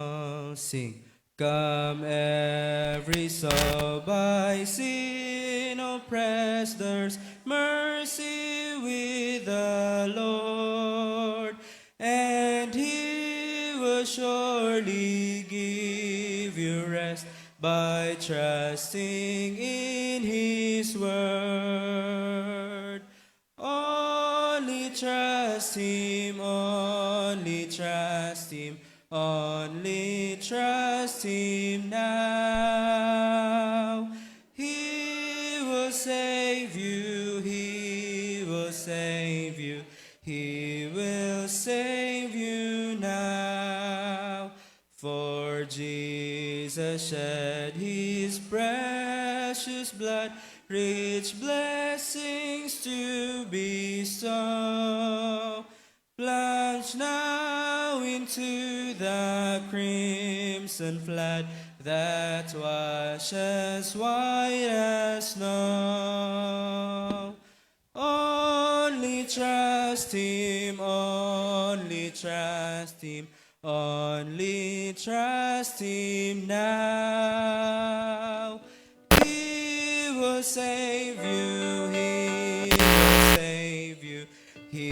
Sing. Come every soul by sin oppressed, there's mercy with the Lord, and He will surely give you rest by trusting in His word. Only trust Him, only trust Him, only trust Him now. He will save you, He will save you, He will save you now. For Jesus shed His precious blood, rich blessings to bestow. Plunge now into the crimson flood that washes white as snow. Only trust Him, only trust Him, only trust Him now. He will save you, He will save you, He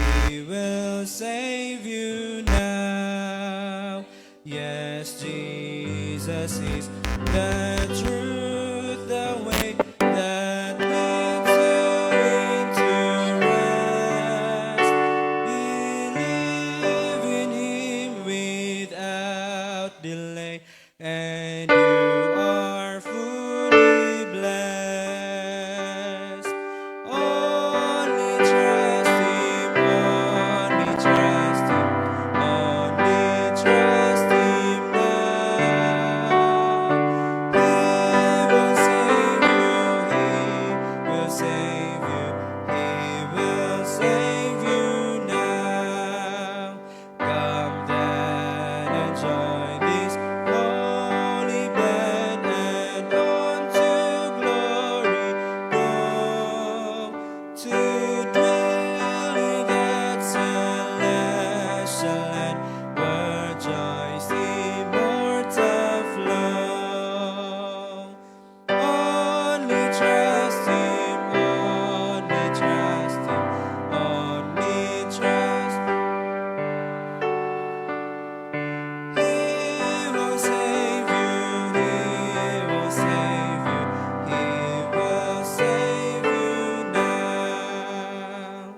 will save you now. Yes, Jesus is the truth, the way that leads you into rest. Believe in Him without delay, and you are fully blessed. Only trust Him, only trust Him, only trust Him now. He will save you, He will save you, He will save you now. Come then and join this holy band, and on to glory go, to dwell in that celestial land where joys immortal flow. Only trust Him, only trust Him, only trust. He will save you, He will save you, He will save you now.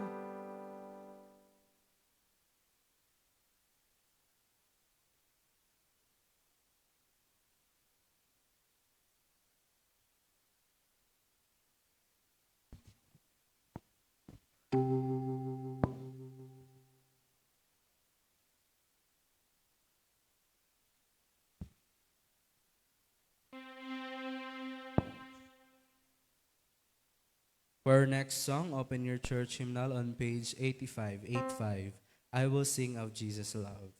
For our next song, open your church hymnal on page 85, 85. I will sing of Jesus' love.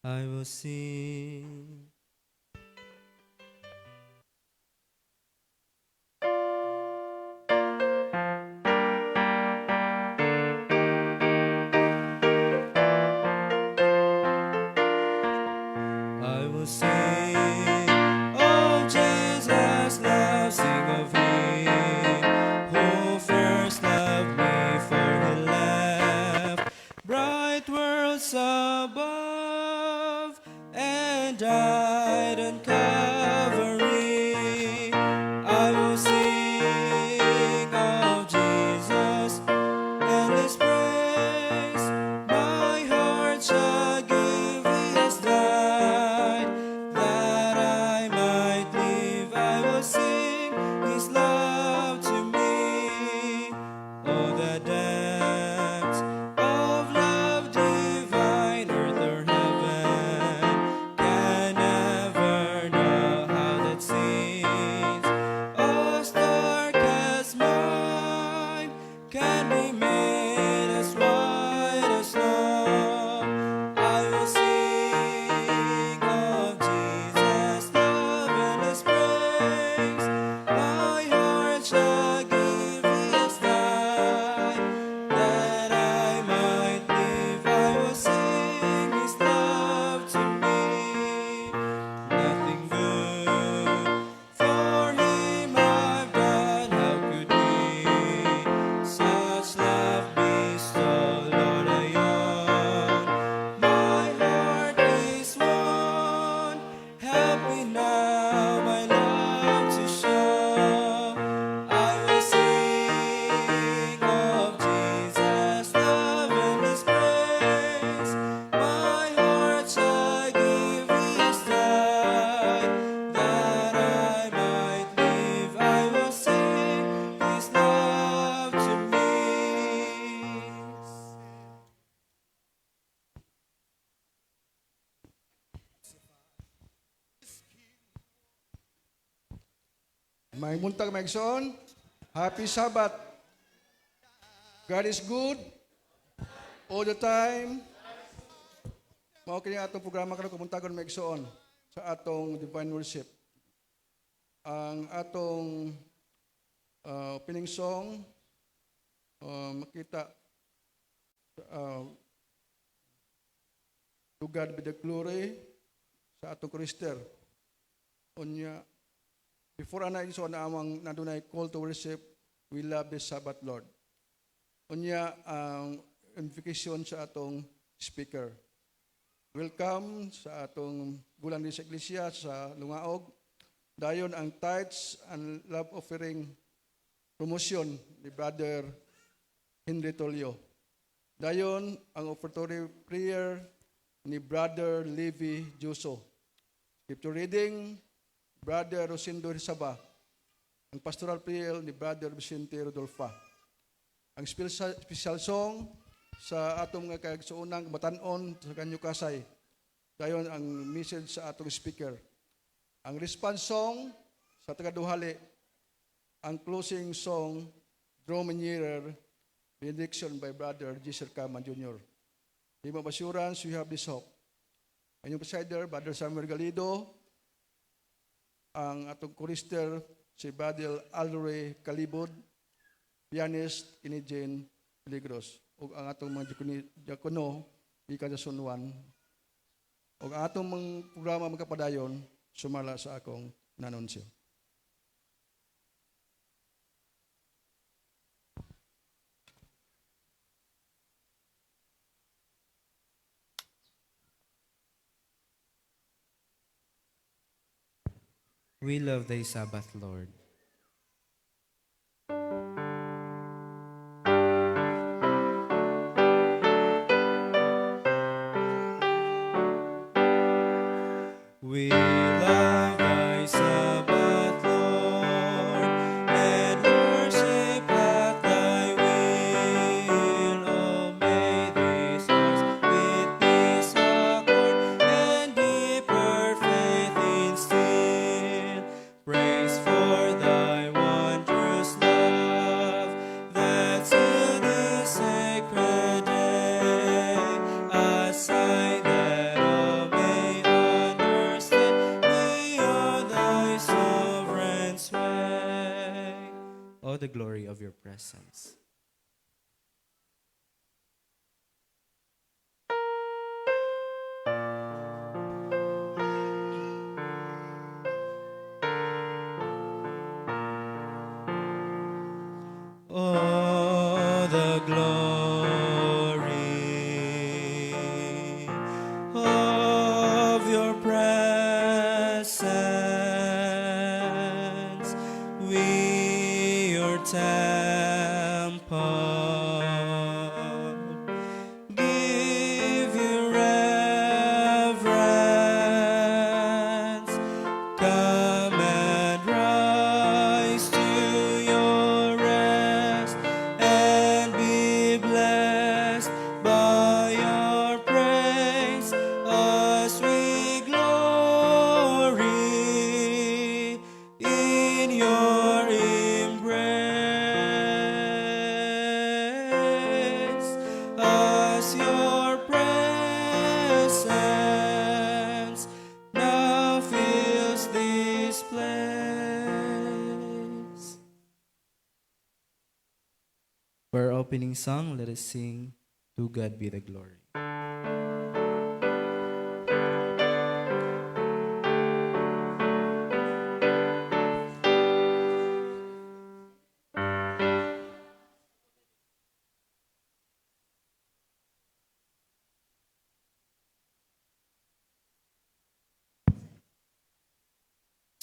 I will sing. I will sing of Jesus' love, sing of Him who first loved me, for He left bright worlds above and died on Calvary. I will sing of Jesus and His praise. My heart shall give His light, that I might live. I will sing His love to me. Oh, the depths of love divine, earth or heaven can never know. May buntag may igsoon. Happy Sabbath. God is good all the time. Mao kini atong programa karon kumuntagon may igsoon sa atong divine worship. Ang atong opening song makita to God be the glory sa atong chorister. Unya before ana iso na amang nadunay call to worship, we love the Sabbath Lord. Unya ang invocation sa atong speaker. Welcome sa atong bulan din sa iglesia sa Lungaog. Dayon ang tithes and love offering promotion ni Brother Henry Tolio. Dayon ang offertory prayer ni Brother Levi Juso. Scripture reading, Brother Rosindo Rizaba. Ang pastoral prayer ni Brother Vicente Rodolfa. Ang special song sa atong mga kagsuunang batanon sa kanyo kasay. Dayon ang message sa atong speaker. Ang response song sa tagaduhali. Ang closing song, Draw Me Nearer, benediction by Brother Giselle Caman Jr. Team of Assurance, we have this hope. Ang inyong presider, Brother Samuel Galido. Ang atong chorister, si Brother Alroy Calibod. Pianist, Inijen Peligros. O ang atong mga diakono, ikan sa Sunwan. O ang atong mga programa magkapadayon, sumala sa akong nanunsyo. We love thy Sabbath, Lord. We love thy Sabbath, Lord, and worship at thy will. Oh, may these hearts with peace accord and deeper faith instill. Praise for thy wondrous love that sealed this sacred day. Aside that all may understand beyond thy sovereign sway. Oh, the glory of your presence. Oh, the glory of your presence. We, your temple, give you reverence. Come and rise to your rest and be blessed by your praise as we glory in your embrace. As your presence now fills this place. For our opening song, let us sing, To God Be the Glory.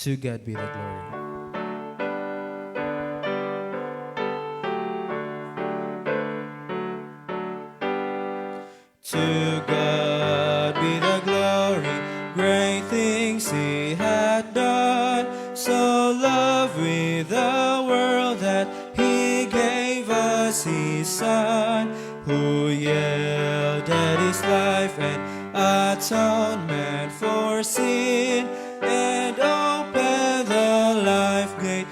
To God be the glory. To God be the glory, great things he hath done. So loved with the world that he gave us his Son, who yielded his life and atonement for sin, and opened the life gate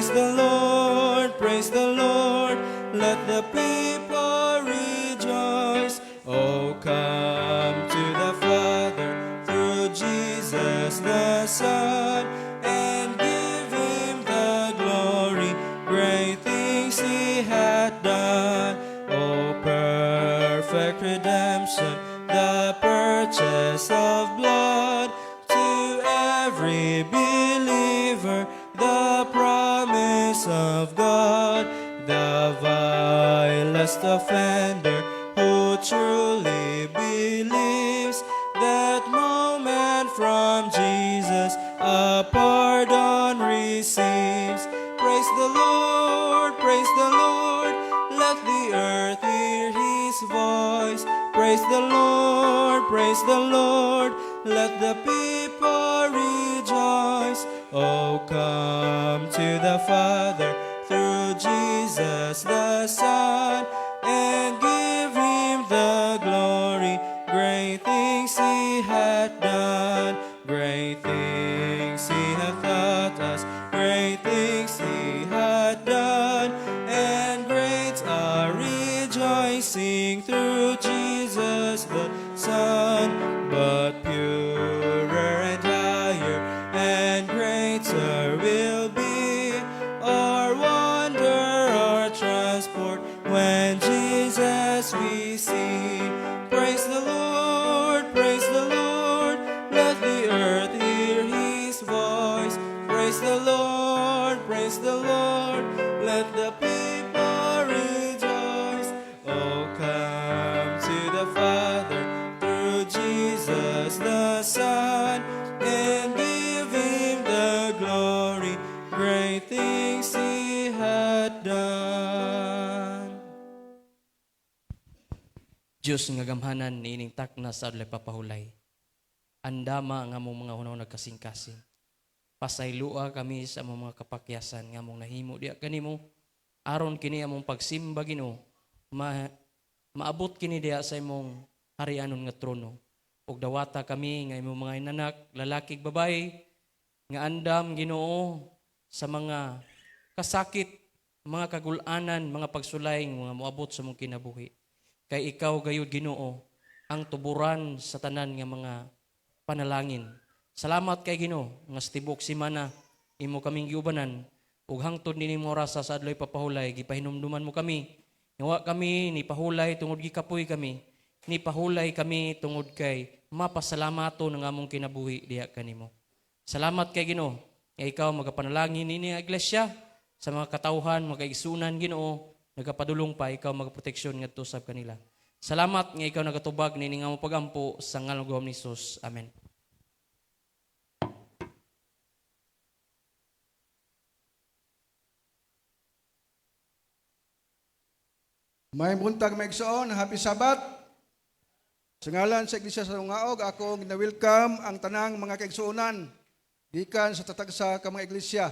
Praise the Lord, praise the Lord. Let the people rejoice. Oh, come to the Father through Jesus the Son, and give him the glory. Great things he hath done. Oh, perfect redemption, the purchase of blood. To every believer, the promise of God. The vilest offender who truly believes, that moment from Jesus a pardon receives. Praise the Lord, praise the Lord. Let the earth hear his voice. Praise the Lord, praise the Lord. Let the people rejoice. Oh, come to the Father through Jesus the Son, and give him the glory. Great things he hath done. Great things he hath taught us. Great things he hath done. And great are rejoicing through Jesus the Son. But purer and higher and greater will be our wonder, our transport, when Jesus we see. Praise the Lord, praise the Lord. Let the earth hear his voice. Praise the Lord, praise the Lord. Let the people rejoice. Oh, come to the Father through Jesus the Son, and give him the glory. Great things he had done. Diyos nga gamhanan niining takna sa adlay papahulay. Andama nga among mga hunaw nagkasing-kasing. Pasaylua kami sa among mga kapakyasan nga among nahimo diya kanimo. Aron kini among pagsimba Ginoo, maabot kini diya sa imong harianon nga trono. Ug dawata kami nga imong mga inanak, lalaki babae, nga andam Ginoo sa mga kasakit, mga kagulanan, mga pagsulay nga moabot sa mong kinabuhi. Kay ikaw gayud Ginoo ang tuburan sa tanan nga mga panalangin. Salamat kay Ginoo nga sa tibok simana imo kaming giubanan ug hangtod nini oras sa adloy papahulay gipahinumduman mo kami. Nga kami ni pahulay tungod gikapoy kami, ni pahulay kami tungod kay mapasalamato ng among kinabuhi diha kanimo. Salamat kay Ginoo nga ikaw magapanalangin nini nga iglesia sa mga katawhan, mga kaigsunan Ginoo, nagapadulong pa ikaw magaproteksyon ngadto sa kanila. Salamat nga ikaw nagatubag nini nga mo pagampo sa ngalan ni Jesus. Amen. May buntag maigsoon, happy Sabat. Sa ngalan sa Iglesia sa Lungaog, ako gina-welcome ang tanang mga kaigsuonan gikan sa tatagsa ka mga iglesia.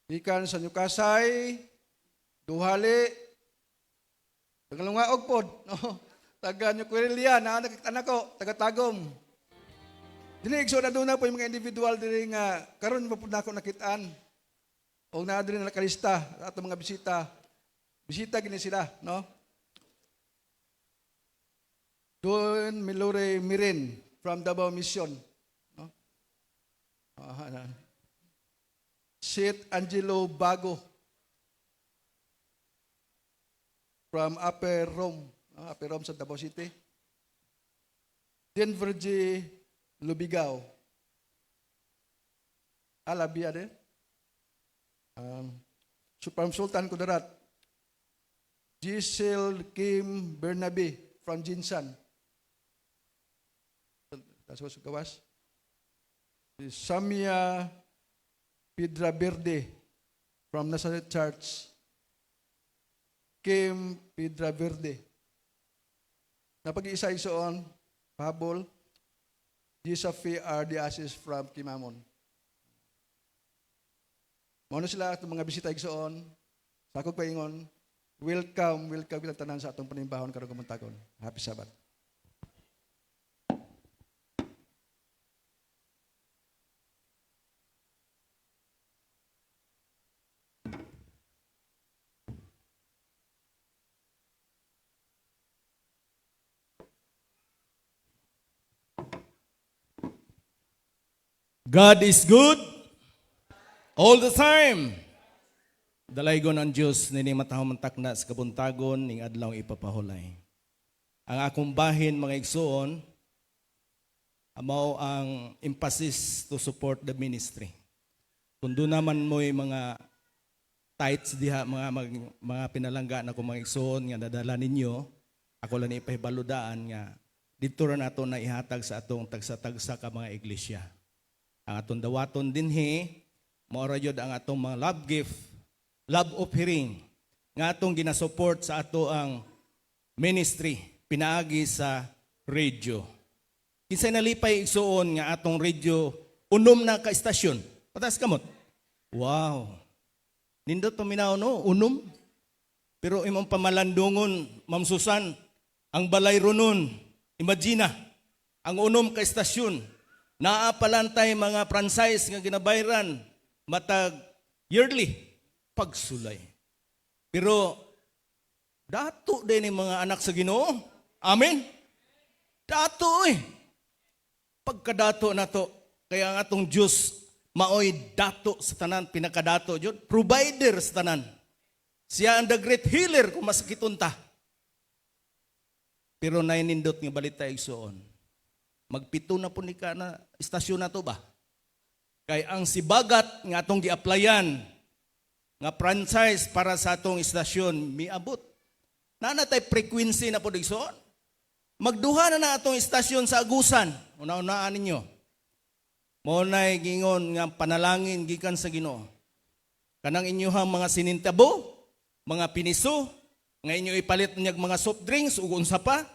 Gikan sa Newcastle, Duhali, taga Lungaog pod, no? Taga Nuquelia, nakita ko, taga Tagum. Dili igsoon na doon na po yung mga individual dili nga karon pa po na ako nakitaan. O na diri na nakalista ato mga bisita. Bisita gini sila, no? Don Milore Mirin from Davao Mission, no? St. Angelo Bago from Upper Rome sa Davao City. Denver G. Lubigao. Alabia din. From Sultan Kudarat. Giselle Kim Bernabe from Jinsan. That's what's gawas. Samia Pidra Verde from Nazareth Church. Kim Pidra Verde. Napag-iisa-isoon, pahabol, Gisafi R. Diasis from Kimamon. Muna sila itong mga bisita igsoon, sa akong paingon, welcome kita tanan sa atong panimbahon karong kamuntagon. Happy Sabbath. God is good all the time. Dalaygon ang Diyos nini matahong takna sa kabuntagon ning adlaw ipapahulay. Ang akong bahin mga igsoon mao ang emphasis to support the ministry. Kung doon naman mo'y mga tithes diha mga pinalangga na kung mga igsoon nga dadala ninyo, ako lang ipahibaludaan nga dito ra nato na ihatag sa atong tagsa-tagsa ka mga iglesia. Ang atong dawaton dinhi mao ra jud ang atong mga love gift, love offering nga atong ginasupport sa ato ang ministry pinaagi sa radio. Kinsay nalipay igsuon nga atong radio unom na ka istasyon. Patas kamot. Wow. Nindot paminaw no, unom. Pero imong pamalandungon, Ma'am Susan, ang balay runon, imagine ang unom ka istasyon. Naapalantay mga franchise nga ginabayran matag yearly pagsulay. Pero dato din yung mga anak sa Ginoo. Amen. Dato pagkadato na to, kaya ang atong Diyos maoy dato sa tanan, pinakadato jud, provider sa tanan. Siya ang the great healer kung masakiton ta. Pero nainindot nga balita igsoon. Magpito na po ni ka na istasyon na to ba? Kay ang sibagat nga atong gi-applyan nga franchise para sa atong istasyon miabot. Nanatay frequency na po digsoon. Magduha na atong istasyon sa Agusan. Una-unaan ninyo. Mao nay gingon nga panalangin gikan sa Ginoo. Kanang inyohang mga sinintabo, mga piniso, nga inyo ipalit niya mga soft drinks ug unsa pa,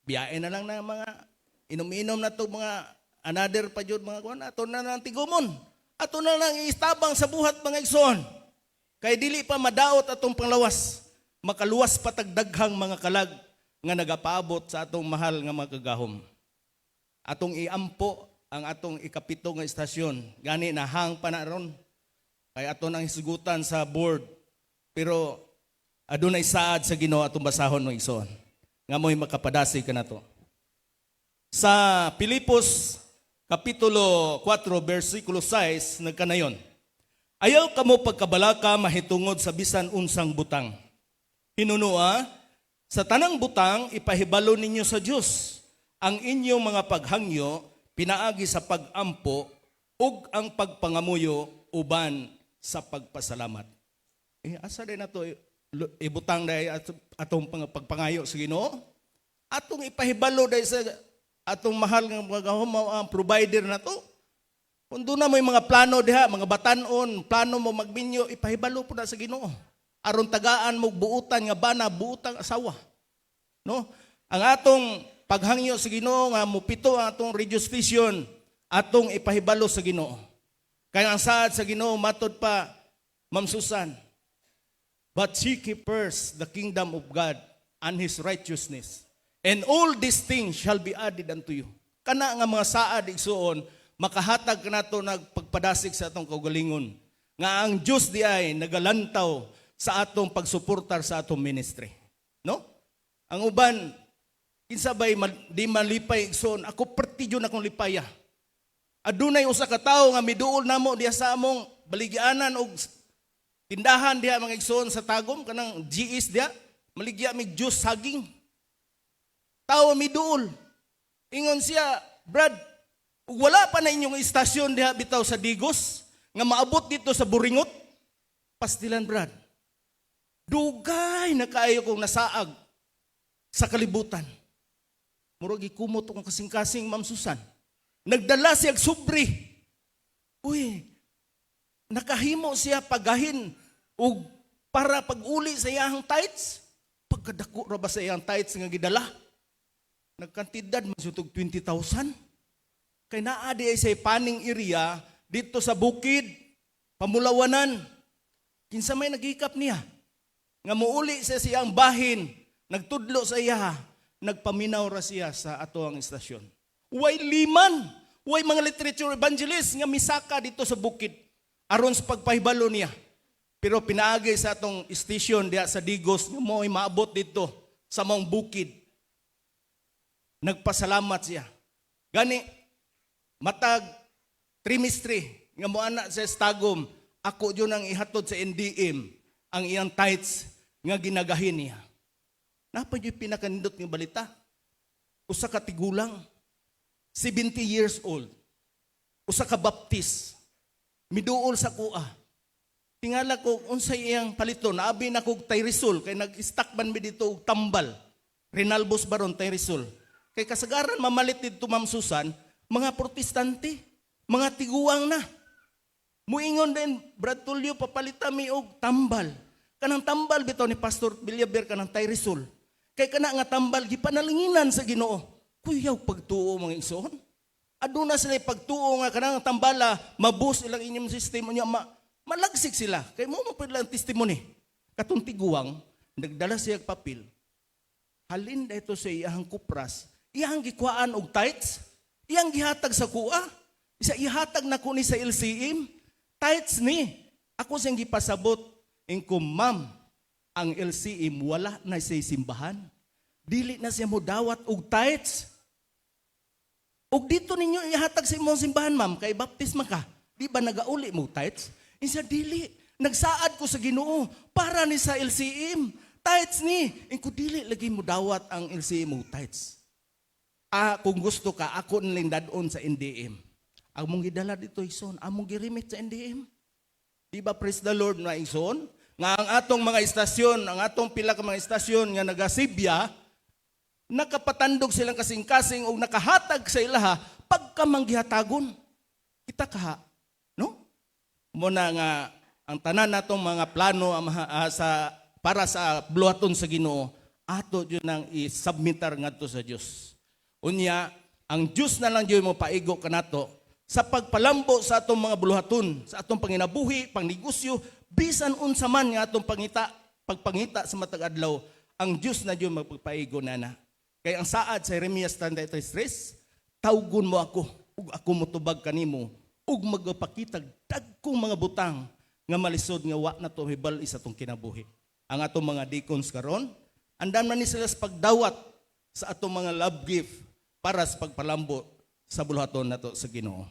biyae na lang na mga inom-inom na to mga another pa jud mga kuan ato na lang tigumon. Ato na lang iistabang sa buhat mga igsoon. Kay dili pa madaot atong panglawas. Makaluwas patagdaghang mga kalag nga nagapaabot sa atong mahal nga mga kagahom. Atong iampo ang atong ikapito nga istasyon. Gani nahang pa na ron. Kay ato nang hisugutan sa board. Pero adunay saad sa Ginoo atong basahon mga igsoon. Nga mo'y makapadasi ka na to. Sa Pilipos Kapitulo 4, versikulo 6, nagkanayon. Ayaw kamo pagkabalaka mahitungod sa bisan unsang butang. Hinunua, sa tanang butang, ipahibalo ninyo sa Diyos. Ang inyong mga paghangyo, pinaagi sa pagampo, ug ang pagpangamuyo, uban sa pagpasalamat. Asa din na to, ibutang dahil atong pagpangayo sa Ginoo? Atong ipahibalo dahil sa atong mahal nga mga ang provider na to. Kung doon na may mga plano diha, mga batanon, plano mo magbinyo, ipahibalo po na sa Ginoo. Aron tagaan mo buutan nga bana, buutang asawa. No? Ang atong paghangyo sa Ginoo nga mupito ang atong radio station, atong ipahibalo sa Ginoo. Kaya ang saad sa Ginoo matod pa, Ma'am Susan, but seek ye first the kingdom of God and His righteousness. And all these things shall be added unto you. Kana nga mga saad igsuon, makahatag ka nato nagpagpadasig sa atong kaugalingon. Nga ang Diyos di ay nagalantaw sa atong pagsuportar sa atong ministry. No? Ang uban, kinsabay di malipay igsuon, ako pertiyo na akong lipaya. Adunay usa ka tawo nga miduol namo diha sa among baligyanan og tindahan diha mga igsoon sa Tagum kanang GS diha, maligya mig juice saging. Tawo miduol. Ingon siya, Brad, wala pa na inyong istasyon diha bitaw sa Digos nga maabot dito sa Buringot. Pastilan, Brad. Dugay na kaayo kong nasaag sa kalibutan. Murag ikumot akong kasing-kasing, Ma'am Susan. Nagdala siya subri. Uy, nakahimo siya pagahin o para pag-uli sa iyang tithes. Pagkadako ra ba sa iyang tithes nga gidala? Nagkantidad masutog 20,000. Kay naadi ay sa paning area dito sa bukid, Pamulawanan. Kinsa may nagikap niya. Nga muuli sa siyang bahin, nagtudlo sa iya, nagpaminaw ra siya sa ato ang istasyon. Way liman, way mga literature evangelist nga misaka dito sa bukid aron sa pagpahibalo niya. Pero pinaagi sa atong station diya sa Digos nga mo'y maabot dito sa maong bukid. Nagpasalamat siya. Gani, matag trimestre nga moana sa stagom, ako yun ang ihatod sa NDM ang iyang tithes nga ginagahin niya. Napa yung pinakanindot ng balita? Usa ka tigulang, 70 years old, usa ka baptist, miduol sa kuha. Tingala ko, unsay iyang palito, naabi na kog Tyresol, kay nag-stack man mi dito og tambal. Rinalbos Baron, Tyresol. Kay kasagaran mamalit dito, Ma'am Susan, mga protestante, mga tiguang na. Muingon din, Brad Tulio, papalita mi og tambal. Kanang tambal bitaw ni Pastor Villaber kanang Tyresol. Kay kana nga tambal gipanalinginan sa Ginoo. Kuyaw pagtuo mga igsoon. Aduna sila pagtuo nga kanang tambala mabus ilang inyong sistema niya malagsik sila. Kay mo lang testimony. Katong tiguang nagdala siya og papel. Halin dito sa iyang kupras, iyang gikuhaan og tithes, iyang gihatag sa kuha. Isa ihatag na ko ni sa LCM. Tithes ni. Ako siyang gipasabot. Ingko, ma'am, ang LCM wala na sa simbahan. Dili na siya mo dawat og tithes. Og dito ninyo ihatag sa imong simbahan, ma'am, kay baptisma ka. Di ba nagauli mo tithes? Insa dili. Nagsaad ko sa Ginoo para ni sa LCM. Tithes ni. Ingko dili lagi mo dawat ang LCM mo tithes. Kung gusto ka, ako nilang dadon sa NDM. Among gidala dito, ison. Among girimit sa NDM. Di ba, praise the Lord na ison? Nga ang atong mga istasyon, ang atong pila ka mga istasyon nga nagasibya, nakapatandog silang kasing-kasing o nakahatag sa ilaha pagkamanggihatagon. Kita kaha, no? Muna nga ang tanan natong mga plano para sa buluhaton sa Ginoo, ato yun ang i-submitar ngadto sa Dios. Unya, ang Dios na lang yun mo paigo kanato sa pagpalambo sa atong mga buluhaton, sa atong panginabuhi, pangnegosyo, bisan unsa man nga atong pagpangita sa matag adlaw, ang Dios na yun magpapaigo nana. Kaya ang saad sa Jeremias 33:3, tawgon mo ako, ug ako motubag kanimo, ug magpakitag dagkong mga butang nga malisod nga wa na to hibal isa tong kinabuhi. Ang atong mga deacons karon, andam na ni sila sa pagdawat sa atong mga love gift para sa pagpalambo sa buluhaton nato sa Ginoo.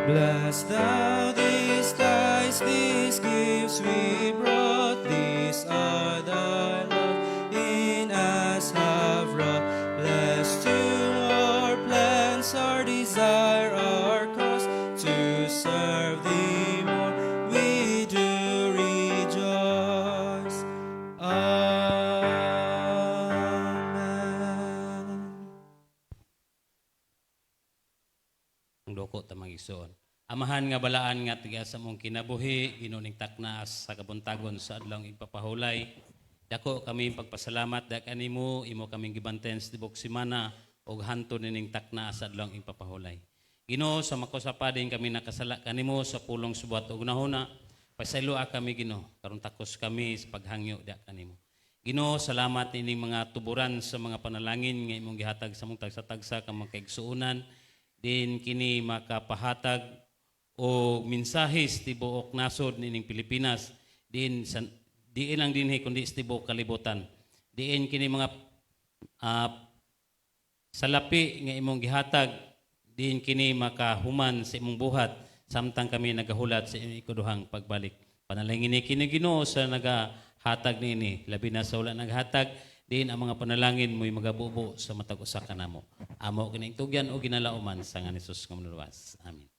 Bless thou these tithes, these gifts we brought, these are thy love in us have wrought. Bless to our plans, our desire, our cause, to serve thee more, we do rejoice. Amen. Ang doko tamang igsoon. Amahan nga balaan nga tiga sa mong kinabuhi, ginuning taknas sa kabuntagon sa adlong ipapahulay. Dako kami pagpasalamat dak kanimo, imo kaming gibanten sa tibok semana og hanto nining taknas sa adlong ipapahulay. Ginoo, sa makosapadin kami nakasala kanimo sa pulong subat og nahuna. Pasayloa kami Ginoo, karon takos kami sa paghangyo dak kanimo. Ginoo, salamat ining mga tuburan sa mga panalangin nga imong gihatag sa mong tagsa-tagsa ka mga kaigsuonan. Din kini makapahatag o mensahis tibuok nasod nining Pilipinas diin lang dinhi kundi sa tibuok kalibutan. Diin kini mga salapi nga imong gihatag, diin kini makahuman sa imong buhat samtang kami nagahulat sa imong ikaduhang pagbalik. Panalangin ni kini Ginoo sa nagahatag nini, labi na sa wala naghatag, diin ang mga panalangin mo'y magabubo sa matag usa kanamo. Amo kining tugyan o ginalauman sa nga ni Jesus nga manluwas. Amen.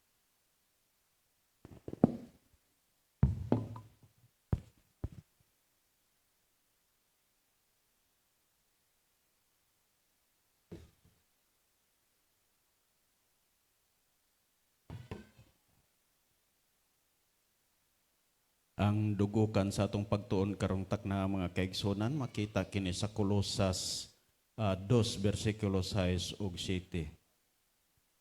Ang dugukan sa atong pagtuon karong takna mga kaigsunan makita kini sa Kolosas 2 versikulo 6 ug 7.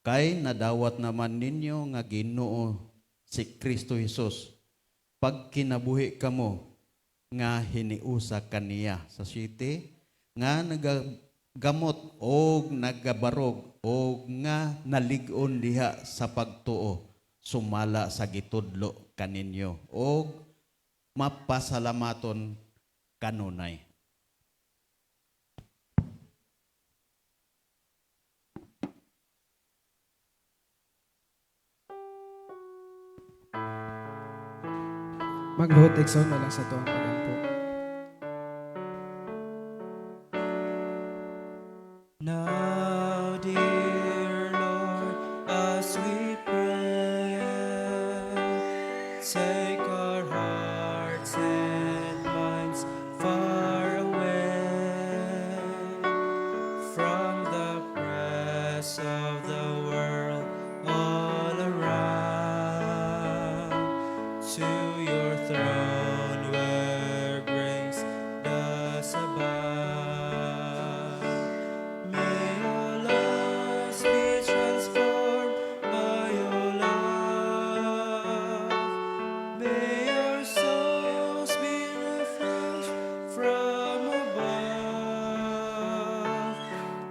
Kay nadawat naman ninyo nga Ginoo si Kristo Jesus pag kinabuhi kamo nga hiniusa kaniya sa 7 nga nagagamot og nagabarog og nga nalig-on diha sa pagtuo sumala sa gitudlo kaninyo og mapasalamaton kanunay. Magluhod exon na lang sa tuwang pagampo. Now, dear Lord, as we pray, take our hearts and minds far away from the press of the world all around to your throne where grace does abound. May our lives be transformed by your love. May our souls be refreshed from above.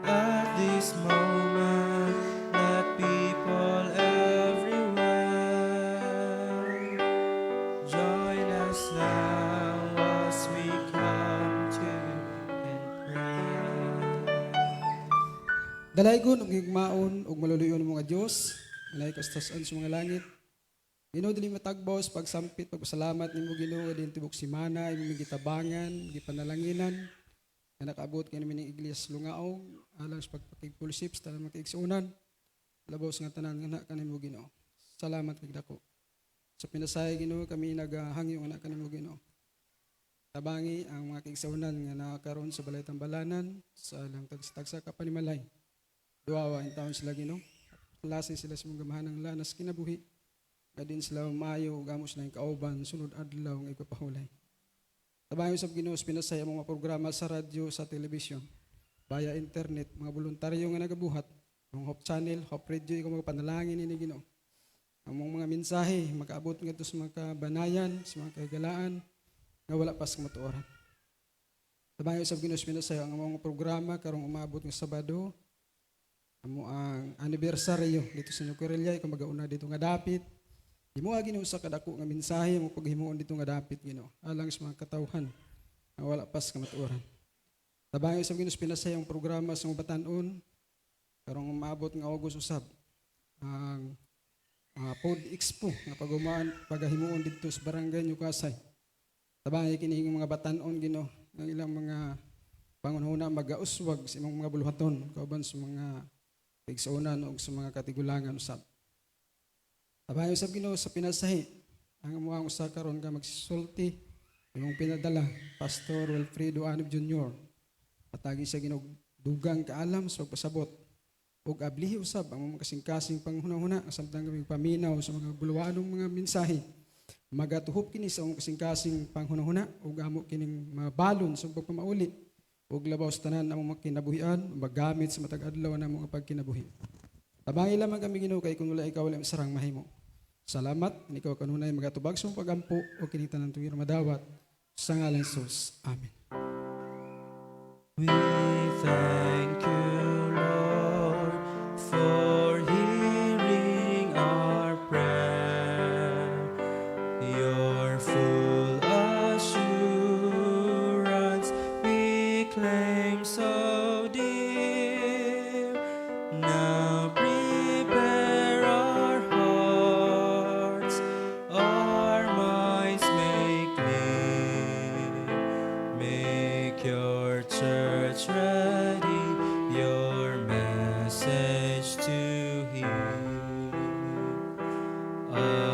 At this moment, let people everywhere join us now as we come to you and pray. Dalaygon ug higmaon ug maluluyon mga Dios, malay kastasan sa mga langit. Ginoo dili matagbaw sa pagsampit, pagpasalamat nimo Ginoo din tibok semana imong gitabangan, gipanalanginan. Nga nakaabot kay namin ng Iglesia Lungaog, alang sa pagpakigpulsip sa tanang makaigsunan. Labaw sa nga tanan nga kanimo Ginoo. Salamat kay dako. Sa pinasay Ginoo kami naghangyo nga kanimo Ginoo. Tabangi ang mga kaigsunan nga nakaroon sa balay tambalanan sa alang tagsa kapanimalay. Duwawa in taon sila Ginoo. Lasay sila sa mga gamahanang lanas kinabuhi. Kadin sila maayo ug amos na yung kauban sunod adlaw nga ipapahulay. Tabangi usab Ginoo sa pinasay ang mga programa sa radyo, sa telebisyon, via internet, mga voluntaryo nga nagabuhat, ang Hope Channel, Hope Radio, ikaw mga panalangin ni Ginoo. Ang mga mensahe makaabot ngadto sa mga kabanayan, sa mga kagalaan nga wala pas matuoran. Tabangi usab Ginoo sa pinasay ang mga programa karong umabot nga Sabado, amo ang anibersaryo dito sa Nuquirilla, ikaw magauna dito nga dapit. Imo Ginoo sa kadako nga mensahe mo paghimuon dito nga dapit Ginoo alang sa mga katawhan nga wala pas ka matuoran. Tabangi sa Ginoo pinasay ang programa sa mga batan-on karong maabot nga August usab ang Food Expo nga pagahimuon dito sa Barangay Newcastle. Tabangi kini mga batan-on Ginoo nga ilang mga pangunahuna magauswag sa imong mga buluhaton kauban sa mga tigsuonan o sa mga katigulangan usab. Tabayo sa Ginoo sa pinasahi ang amuang usa karon ka magsisulti imong pinadala Pastor Wilfredo Anib Jr. Patagi sa Ginoo dugang kaalam sa pagpasabot ug ablihi usab ang mga kasing-kasing panghuna-huna samtang kami paminaw sa mga buluwanong mga mensahe. Magatuhop kini sa mga kasing-kasing panghuna-huna ug amo kining mabalon sa pagpamauli ug labaw sa tanan ang mga kinabuhian magamit sa matag adlaw na mga pagkinabuhi. Tabangi lamang kami Ginoo kay kun wala ikaw wala sarang mahimo. Salamat, ikaw kanunay magatubag sa pagampo o kinita ng tuwir madawat sa ngalan ni Jesus. Amen. We thank you, Lord, for hearing our prayer. You're full of so dear. Now prepare our hearts, our minds make clear. Make your church ready, your message to hear. Amen.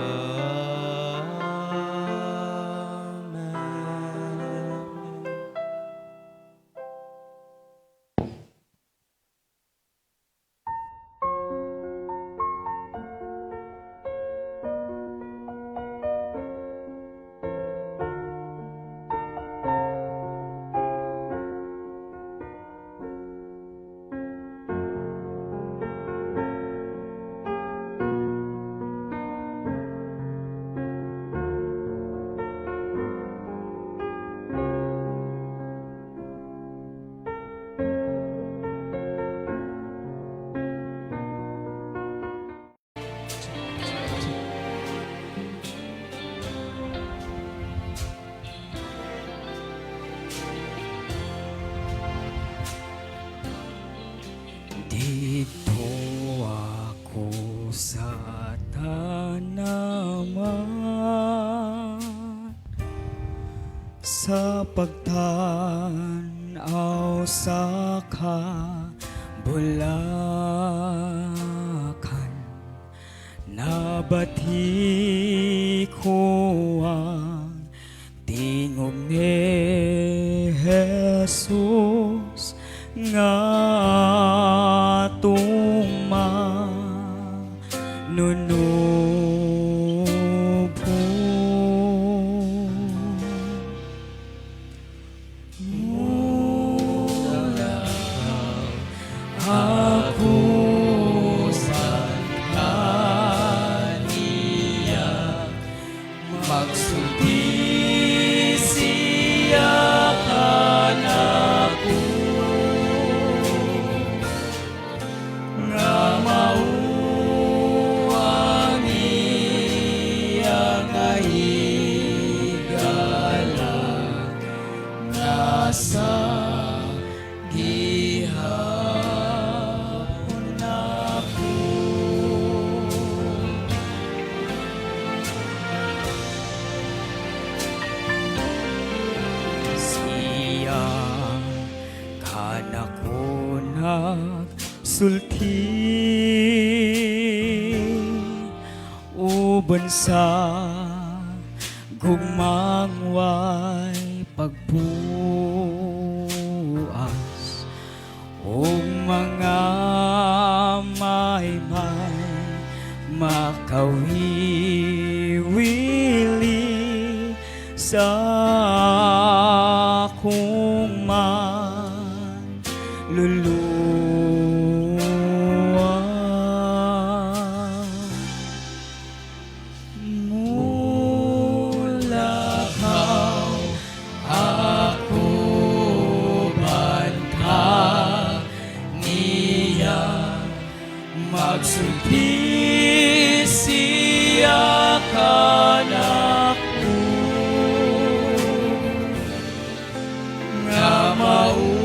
Dito ako sa tanaman, sa pagtanaw sa kabulakan, nabati ko ang tingog ni Jesus nga nunupo. Mula ako sa kaniya, magsulti siya kanako nga mauang iyang higala nasa gihapon ako. Siya kanako nagsulti uban sa gugmang way pagbuas o mga may makawiwili sa akong manluluwa. Mula ako banta niya, magsulti siya kanako nga mauang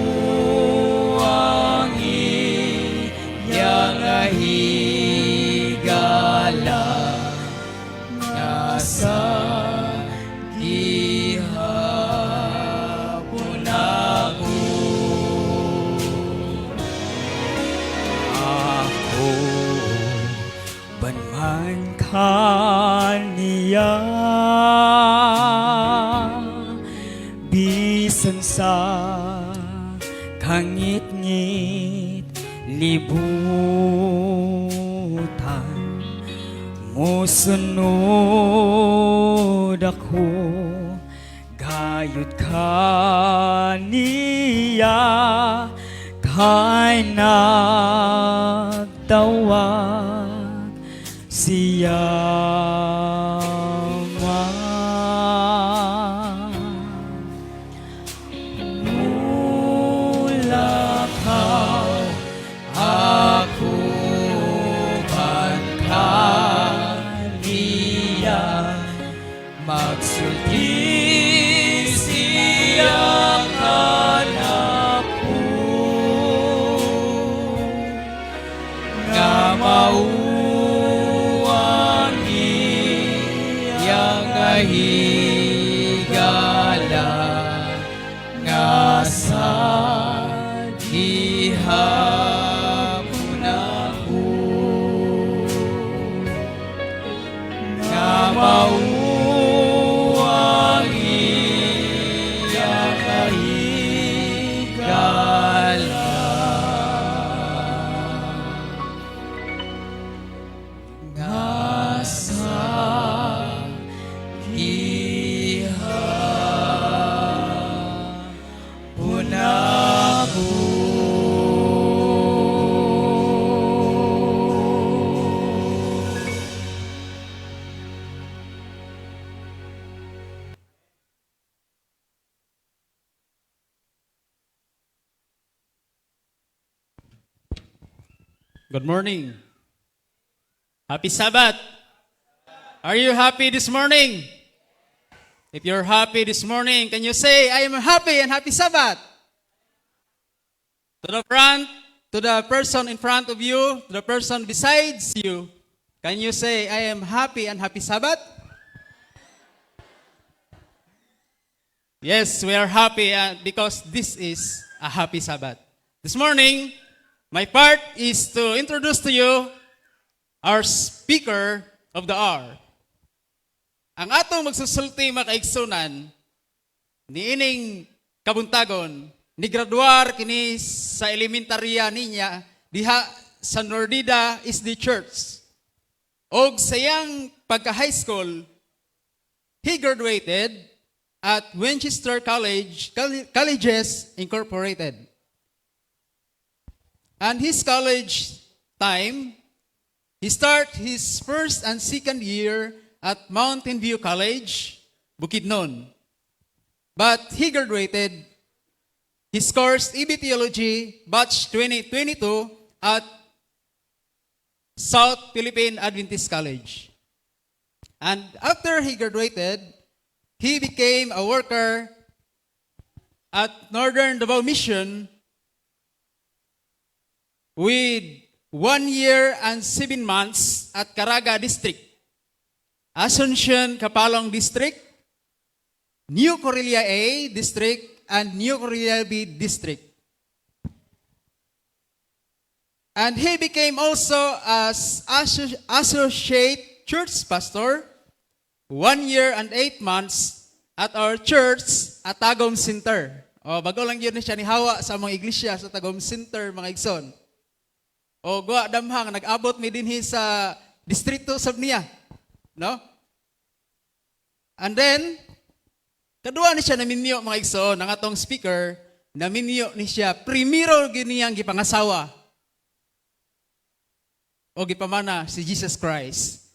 iyang higala nasa gihapon ako. Ako banman kaniya, bisan sa kangit-ngit libutan, musunod ako gayud kaniya, kay nagtawag siya mula ako kaniya, magsulti siya kanako higala nga sa gihapon ako nga mauwang iya kahigala nga sa gihapon ako. Good morning. Happy Sabbath. Are you happy this morning? If you're happy this morning, can you say, I am happy and happy Sabbath? To the front, to the person in front of you, to the person besides you, can you say, I am happy and happy Sabbath? Yes, we are happy because this is a happy Sabbath. This morning, my part is to introduce to you our speaker of the hour. Ang atong magsusulti makaigsunan, niining kabuntagon, ni graduar kini sa elementarya niya, diha sa Nordida is the church. Og sayang pagka-high school, he graduated at Winchester Colleges Incorporated. And his college time, he started his first and second year at Mountain View College, Bukidnon. But he graduated his course EB Theology, batch 2022 at South Philippine Adventist College. And after he graduated, he became a worker at Northern Davao Mission with 1 year and 7 months at Caraga District, Asuncion Capalong District, New Corelia A District, and New Corelia B District. And he became also as associate church pastor 1 year and 8 months at our church at Tagum Center. O, bago lang yun siya nihawa sa mga iglesia sa Tagum Center, mga igsoon. O, guwa damhang, nag-abot mi din sa distrito sab niya. No? And then, kadua ni siya naminyo, mga igsoon, ang atong speaker, naminyo ni siya, primero giniyang gipangasawa. O gipamana si Jesus Christ.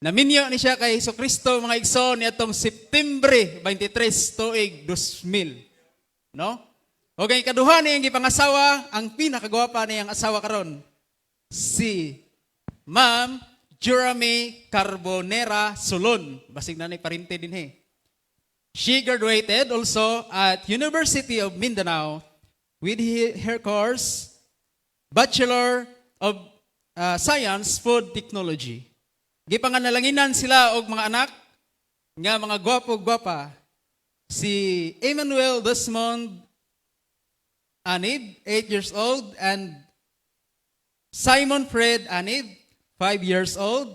Naminyo ni siya kay Jesucristo, mga igsoon, ni atong Septembre 23, tuig 2000. No? O kay kaduha niyang gipangasawa, ang pinakagwapa niyang asawa karon, si Ma'am Jeremy Carbonera Solon. Basig na ni parinte din he. She graduated also at University of Mindanao with her course Bachelor of Science Food Technology. Gipanganalanginan sila og mga anak nga mga gwapo-gwapa. Si Emmanuel Desmond Anib, 8 years old, and Simon Fred Anib, 5 years old,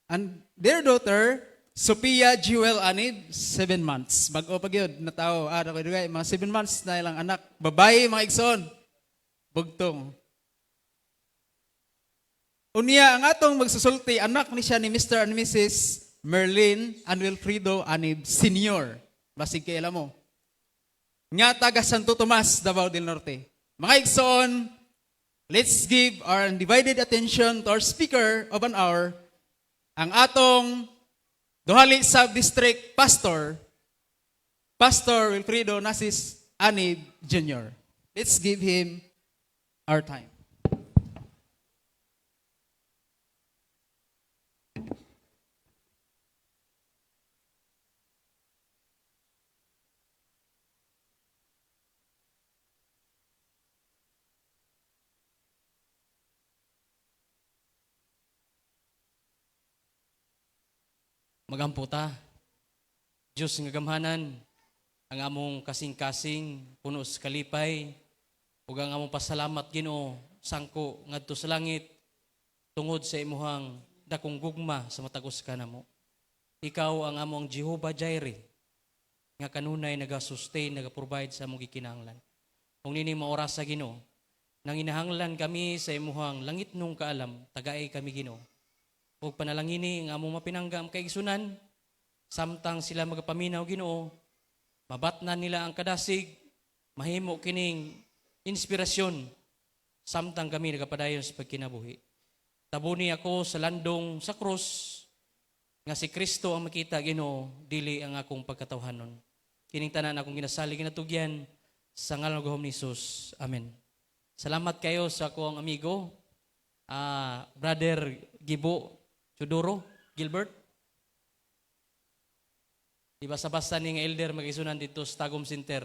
and their daughter, Sophia Jewel Anib, 7 months. Bago pag yun, natao, mga 7 months na ilang anak. Babae, mga igsoon. Bugtong. Unya, ang atong magsusulti, anak ni siya ni Mr. and Mrs. Merlin and Wilfredo Anib, Senior. Basig kay alam mo. Nga taga Santo Tomas, Davao del Norte. Mga igsoon, let's give our undivided attention to our speaker of an hour, ang atong Duhali Sub-District Pastor, Pastor Wilfredo Nasis Anib Jr. Let's give him our time. Magampo ta. Diyos nga gamhanan, ang among kasing-kasing, puno sa kalipay, ug ang among pasalamat Ginoo, sangko ngadto sa langit, tungod sa imuhang dakong gugma sa matagos ka namo. Ikaw ang among Jehovah Jireh, nga kanunay naga-sustain, naga-provide sa among gikinahanglan. Kung nini maoras sa Ginoo, nang inahanglan kami sa imuhang langit nung kaalam, tagaay kami Ginoo. Ug panalangini ang among mapinanggam kay igsunan, samtang sila magapaminaw Ginoo, mabatnan nila ang kadasig, mahimo kining inspirasyon, samtang kami nagapadayon sa pagkinabuhi. Tabuni ako sa landong sa krus, nga si Kristo ang makita Ginoo, dili ang akong pagkatawhanon. Kining tanan akong ginasali ginatugyan sa ngalan ng Gahom ni Jesus. Amen. Salamat kayo sa akong amigo, Brother Gibo Chudoro Gilbert. Di basta-basta ni nga elder magisunan dito sa Tagum Center.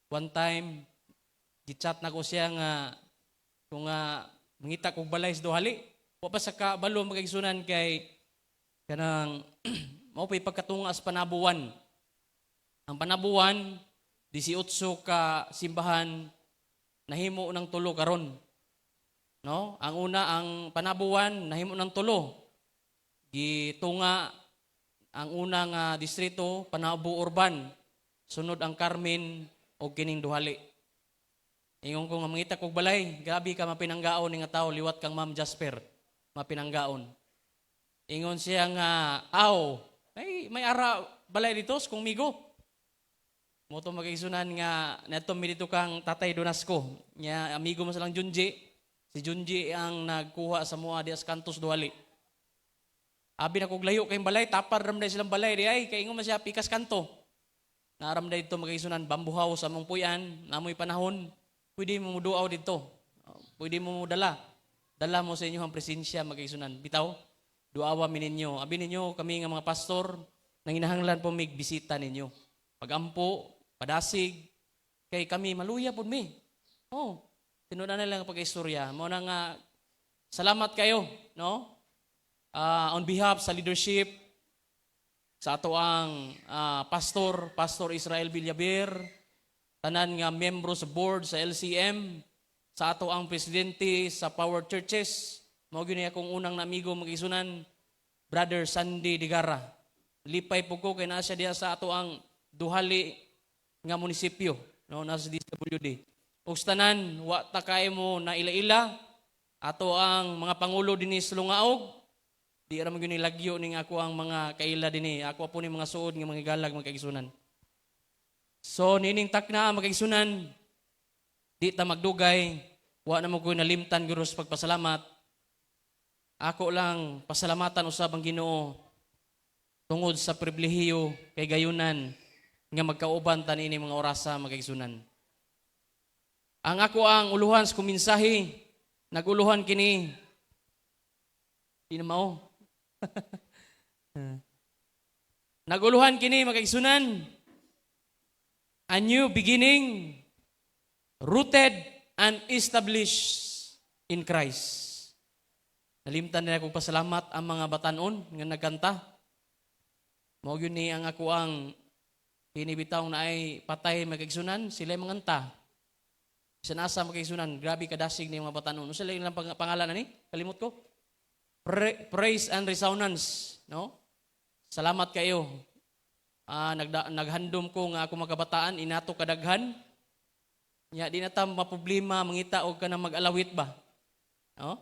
One time, gichat na ko siya nga kung mangita kong balay sa duhali. Wa pa sa kabalo magisunan kay kanang maupay pagkatungas panabuwan. Ang panabuwan, 18 ka simbahan nahimo ng 3 karon. No? Ang una, ang panabuwan nahimo ng 3. Gitunga ang unang distrito, Panabo Urban. Sunod ang Carmen o kining duhali. Ingon ko nga mangita kog balay, grabe ka mapinanggaon ni nga tao, liwat kang Ma'am Jasper, mapinanggaon. Ingon siya nga, may ara balay dito kung migo. Moto magigsunan nga neto mi dito kang Tatay Donasco. Nya amigo mo silang Junji. Si Junji ang nagkuha sa mua di Cantos Duali. Abi na kog layo kay balay, tapar ramday silang balay di ay kay ingon man siya pikas kanto. Naramday dito magigsunan bambuhaw sa mong puyan, namoy panahon. Pwede mo muduaw dito. Pwede mo dala. Dala mo sa inyong presensya magigsunan. Bitaw, duawa mi ninyo. Abi ninyo kami nga mga pastor nang hinahanglan po mig bisita ninyo. Pagampo, padasig, kay kami maluya po mi. Tinunan na lang pag-istorya. Mo na nga, salamat kayo, no? On behalf sa leadership, sa ato ang Pastor Israel Villaber, tanan nga membro sa board sa LCM, sa ato ang presidente sa Power Churches, mao gyud akong unang amigo mag-isunan, Brother Sandy Digara. Lipay po ko kay naa siya diha sa ato ang duhali nga munisipyo, no, nasa DSWD. Ug tanan wa ta kay mo na ila-ila ato ang mga pangulo dinhi sa Lungaog. Di ra man gyud lagyo ning ako ang mga kaila dinhi. Ako po ni mga suod nga mga galag magkaigsunan. So nining takna magkaigsunan, di ta magdugay, wa na mo ko nalimtan gyud sa pagpasalamat. Ako lang pasalamatan usab ang Ginoo tungod sa pribilehiyo kay gayunan nga magkauban ta niini mga orasa magkaigsunan. Ang ako ang uluhan sa kuminsahi, naguluhan kini, di na mao. Naguluhan kini magkaigsunan, a new beginning, rooted and established in Christ. Nalimtan nila kong pasalamat ang mga batanon nga nagkanta. Mao gyud ni ang ako ang pinibitaw na ay patay magkaigsunan, sila manganta. Sanasa magkaigsunan, grabe kadasig ni mga batanon. Sila ilang pangalan ani? Kalimot ko. Praise and Resonance, no? Salamat kayo. Naghandom ko nga ako magabataan, inato kadaghan. Nya di na ta maproblema mangita og kanang mag-alawit ba? No?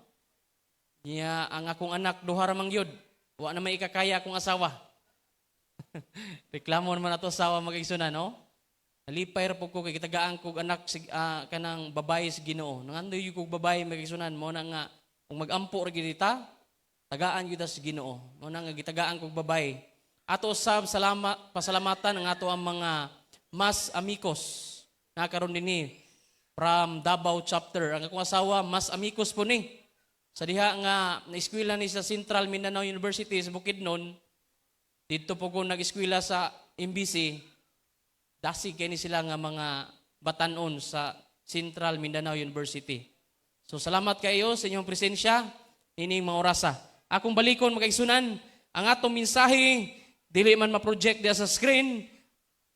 Nya ang akong anak duha ra man gyud. Wa na may ikakaya akong asawa. Reklamo naman ato asawa magigsunan, no? Nalipay ra po ko kay kitagaan kog anak kanang babae sa Ginoo. Nangandoy kog babae magigsunan mo na nga kung magampo ra gyud ta, tagaan gyud sa Ginoo. Mo na nga gitagaan kog babae. Ato usab pasalamatan ang ato ang mga mas amigos na karon dinhi from Davao chapter. Ang akong asawa mas amigos po ni. Sa diha nga na-eskwela ni sa Central Mindanao University sa Bukidnon, dito po ko nag-eskwela sa MBC, dasig kay ni sila nga mga batanon sa Central Mindanao University. So salamat kayo sa inyong presensya, ining mga orasa. Akong balikon magkaigsunan, ang atong mensahe dili man ma-project diya sa screen,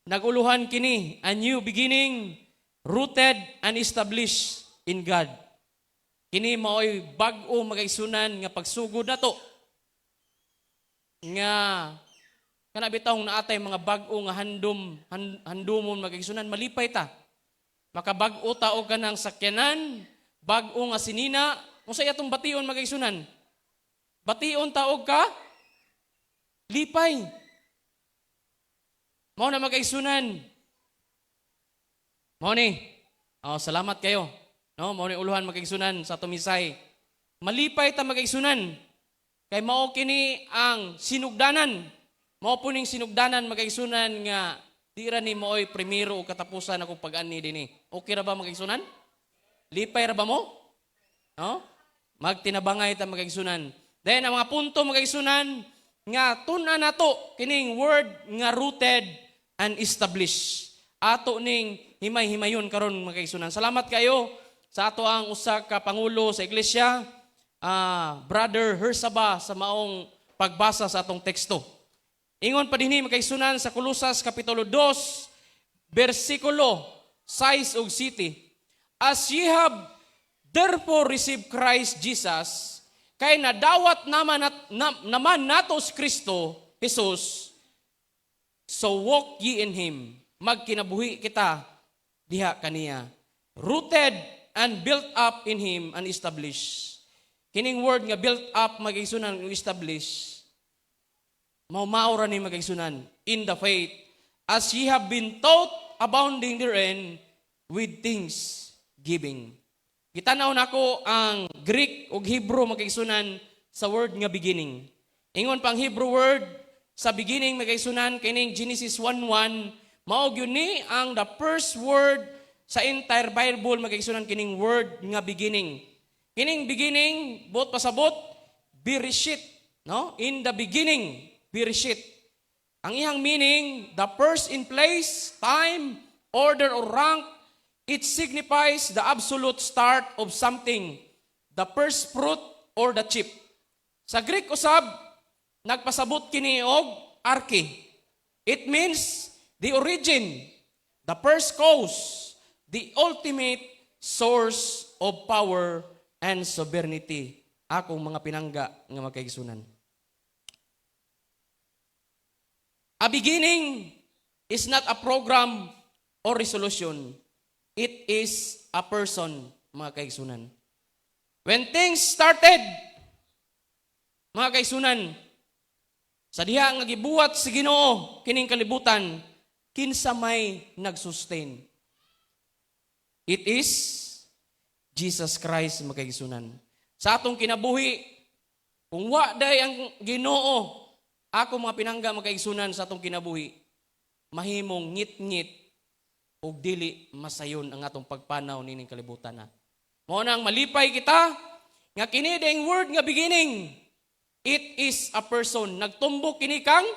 naguluhan kini, a new beginning, rooted and established in God. Kini mao'y bag-o magaisunan nga pagsugod na to. Nga, kanabitawang naatay mga bag-o nga handumon magaisunan, malipay ta. Makabag-o tao ka ng sakyanan, bag-o nga sinina, kung sa itong bation magaisunan, bation taog ka, lipay. Mao na magaisunan. Mao ni. Salamat kayo. No, mao ni uluhan magaisunan sa tumisay. Malipay ta magaisunan. Kay mao kini ang sinugdanan. Mao puning sinugdanan magaisunan nga di ra ni mo'y primero o katapusan ako pag-ani dinhi. Okay ra ba magaisunan? Lipay ra ba mo? No? Magtinabangay ta magaisunan. Then ang mga punto magaisunan nga tun-an nato kining word nga rooted and established. Ato ning himay-himayon karon magaisunan. Salamat kayo sa ato ang usa ka pangulo sa iglesia, Brother Hersaba, sa maong pagbasa sa atong teksto. Ingon pa dinhi magaisunan sa Colosas kapitulo 2 bersikulo 6 ug 7. As ye have therefore received Christ Jesus, kay nadawat naman nato si Kristo Jesus, so walk ye in Him. Magkinabuhi kita diha kaniya. Rooted and built up in Him and established. Kining word nga built up magaisunan ug establish. Maura ni magaisunan in the faith, as ye have been taught, abounding therein with thanksgiving. Gitanaw nako ang Greek ug Hebrew magaisunan sa word nga beginning. Ingon pang Hebrew word sa beginning magaisunan kining Genesis 1:1, mao gyud ni ang the first word sa entire Bible magaisunan kining word nga beginning. Kining beginning buot pasabot Bereshit, no? In the beginning Bereshit. Ang iyang meaning, the first in place, time, order or rank. It signifies the absolute start of something, the first fruit or the chip. Sa Greek usab, nagpasabot kini og arche. It means the origin, the first cause, the ultimate source of power and sovereignty. Akong mga pinangga nga magkaigsunan. A beginning is not a program or resolution. It is a person, mga kaigsunan. When things started, mga kaigsunan, sa diha nga gibuhat si Ginoo kining kalibutan, kinsa may nagsustain. It is Jesus Christ, mga kaigsunan. Sa atong kinabuhi, kung wa day ang Ginoo, ako mga pinangga mga kaigsunan sa atong kinabuhi, mahimong ngit-ngit o dili masayon ang atong pagpanaw nining kalibutan na. Mao nang malipay kita nga kini ding word nga beginning. It is a person. Nagtumbok kini kang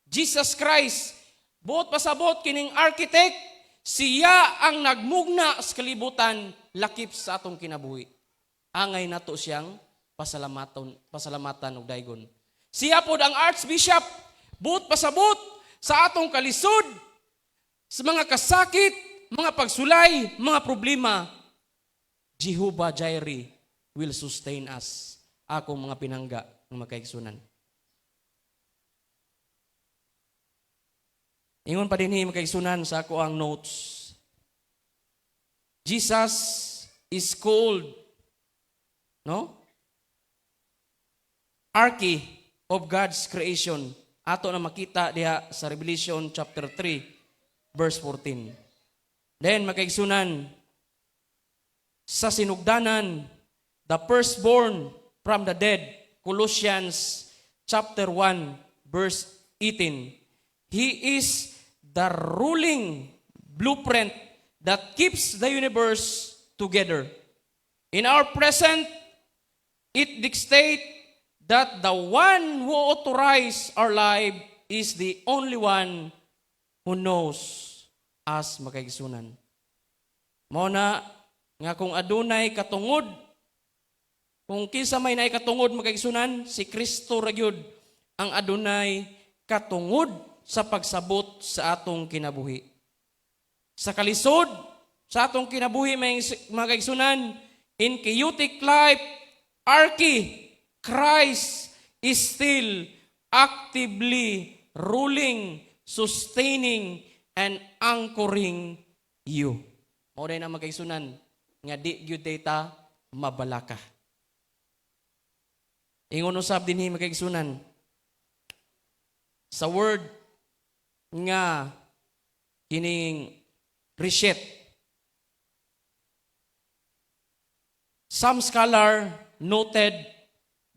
Jesus Christ. Buot pasabot kining architect, siya ang nagmugna sa kalibutan lakip sa atong kinabuhi. Angay nato siyang pasalamatan ug daygon. Siya pod ang archbishop, buot pasabot sa atong kalisod, sa mga kasakit, mga pagsulay, mga problema. Jehovah Jireh will sustain us. Akong mga pinangga ng magkaigsunan. Ingon pa din magkaigsunan sa ako ang notes. Jesus is called, no? Arche of God's creation. Ato na makita diha sa Revelation chapter 3, verse 14. Then, magkaigsunan, sa sinugdanan, the firstborn from the dead, Colossians chapter 1, verse 18. He is the ruling blueprint that keeps the universe together. In our present, it dictates that the one who authorized our life is the only one who knows us, makaigsunan. Mao na nga kung adunay katungod, kung kinsa may naay katungod makaigsunan, si Kristo ra gyud ang adunay katungod sa pagsabot sa atong kinabuhi. Sa kalisod, sa atong kinabuhi, mga kaigsunan, in chaotic life, Christ is still actively ruling, sustaining, and anchoring you. Mauday na mga kaigsunan, nga di gyud ta mabalaka. Ingon usab dinhi mga kaigsunan, sa word nga kining reshet. Some scholar noted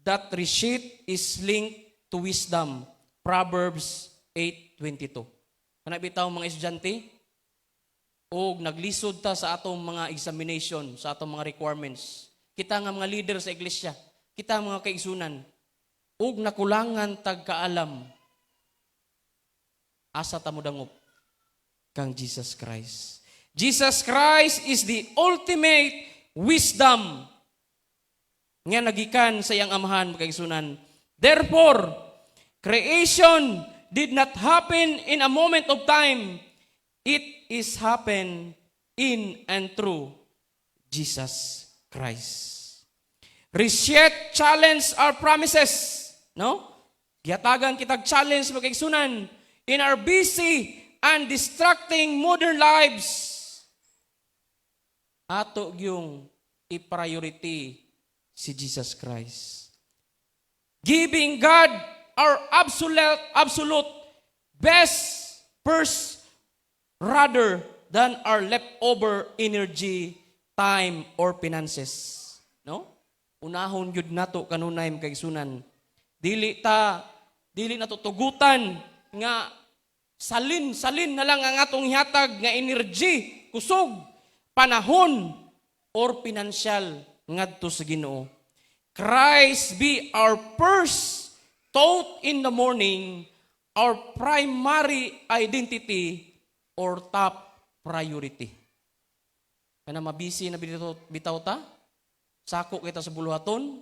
that reshet is linked to wisdom. Proverbs 8:22. Kana bitaw mga estudyante, og naglisod ta sa atong mga examination, sa atong mga requirements. Kita nga mga leader sa iglesia, kita mga kaigsunan, og nakulangan tag kaalam. Asa ta mo dangop kang Jesus Christ. Jesus Christ is the ultimate wisdom nga nagikan sa iyang amahan, mga kaigsunan. Therefore, creation did not happen in a moment of time. It is happen in and through Jesus Christ. Reshet challenge our promises. No? Gihatagan kitag challenge, mga kaigsunan, in our busy and distracting modern lives. Ato yung i-priority si Jesus Christ. Giving God our absolute best first rather than our leftover energy, time, or finances. No? Unahon yun nato kanunay mga kaigsunan. Dili na to tugutan nga salin na lang ang atong ihatag nga energy, kusog, panahon, or pinansyal ngadto sa Ginoo. Christ be our first thought in the morning, our primary identity, or top priority. Kana mabisi na bitaw ta, sako kita sa buluhaton,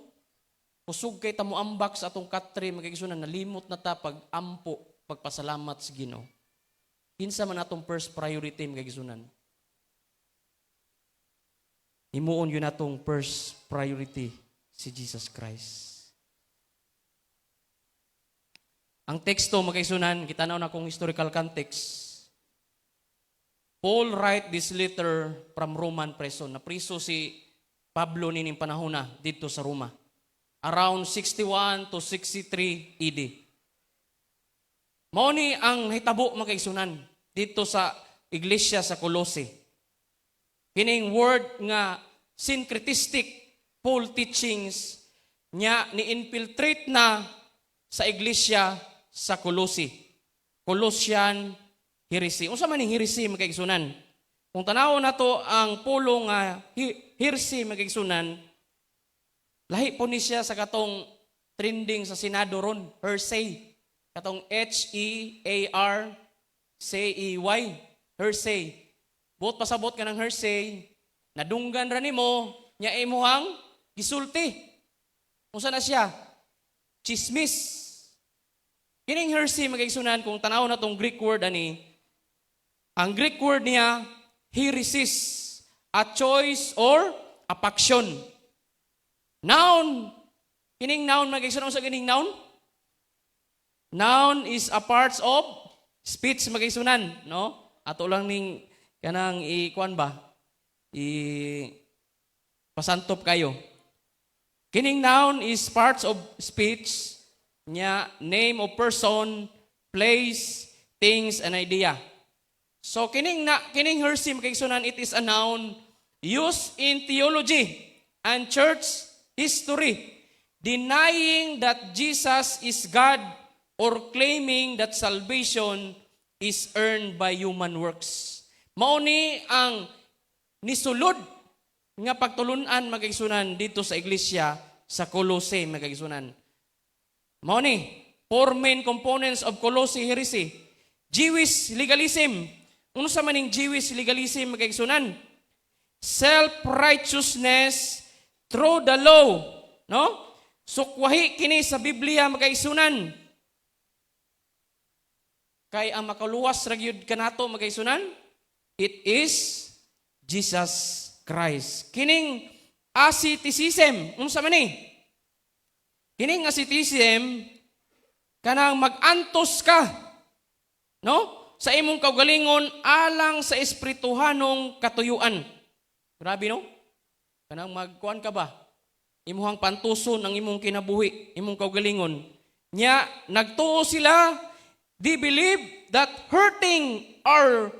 kusog kay ta moambak sa atong katri, magigisunan, nalimot na ta pag-ampo, pagpasalamat sa Ginoo. Kinsa man atong first priority, magigisunan. Himuon yun atong first priority, si Jesus Christ. Ang teksto, magkaisunan, kita na akong historical context. Paul write this letter from Roman prison. Napriso si Pablo nining panahon na dito sa Roma. Around 61 to 63 AD. Mao ni ang hitabo, magkaisunan, dito sa iglesia sa Colossae. Kining word nga syncretistic Paul teachings niya ni-infiltrate na sa iglesia sa Colossae. Colossian heresy. Unsa man ning heresy, magkaigsunan? Kung tanaw na to ang pulong heresy, magkaigsunan, lahi po ni siya sa katong trending sa Senado ron, heresy. Katong H-E-A-R-C-E-Y, heresy. Buot pasabot ka ng heresy, nadunggan ra nimo, nya imuhang gisulti. Unsa na siya? Chismis. Kining heresy, magkaigsunan, kung tanaw na tong Greek word ani, ang Greek word niya, heresis, a choice or a faction. Noun, kining noun, magkaigsunan sa kining noun? Noun is a parts of speech, magkaigsunan, no? Ato lang ning kanang ikuan ba? Pasantop kayo. Kining noun is parts of speech, nya name of person, place, things, and idea. So kining heresy, magkaigsunan, it is a noun used in theology and church history, denying that Jesus is God or claiming that salvation is earned by human works. Mao ni ang nisulod nga pagtulunan, magkaigsunan, dito sa iglesia sa Colossae, magkaigsunan. Mao ni, 4 main components of Colossae heresy. Jewish legalism. Ano sa maning Jewish legalism, magkaigsunan? Self-righteousness through the law. No? Sukwahi kini sa Biblia, magkaigsunan. kay ang makaluwas ra gyud kanato magaigsunan, it is Jesus Christ. Kining asceticism, unsa man ni? Kining asceticism kanang mag-antos ka, no? Sa imong kaugalingon alang sa espirituhanong katuyuan. Grabe no? Kanang magkuan ka ba? Imuhang pantuson ang imong kinabuhi, imong kaugalingon. Nya nagtuo sila, they believe that hurting or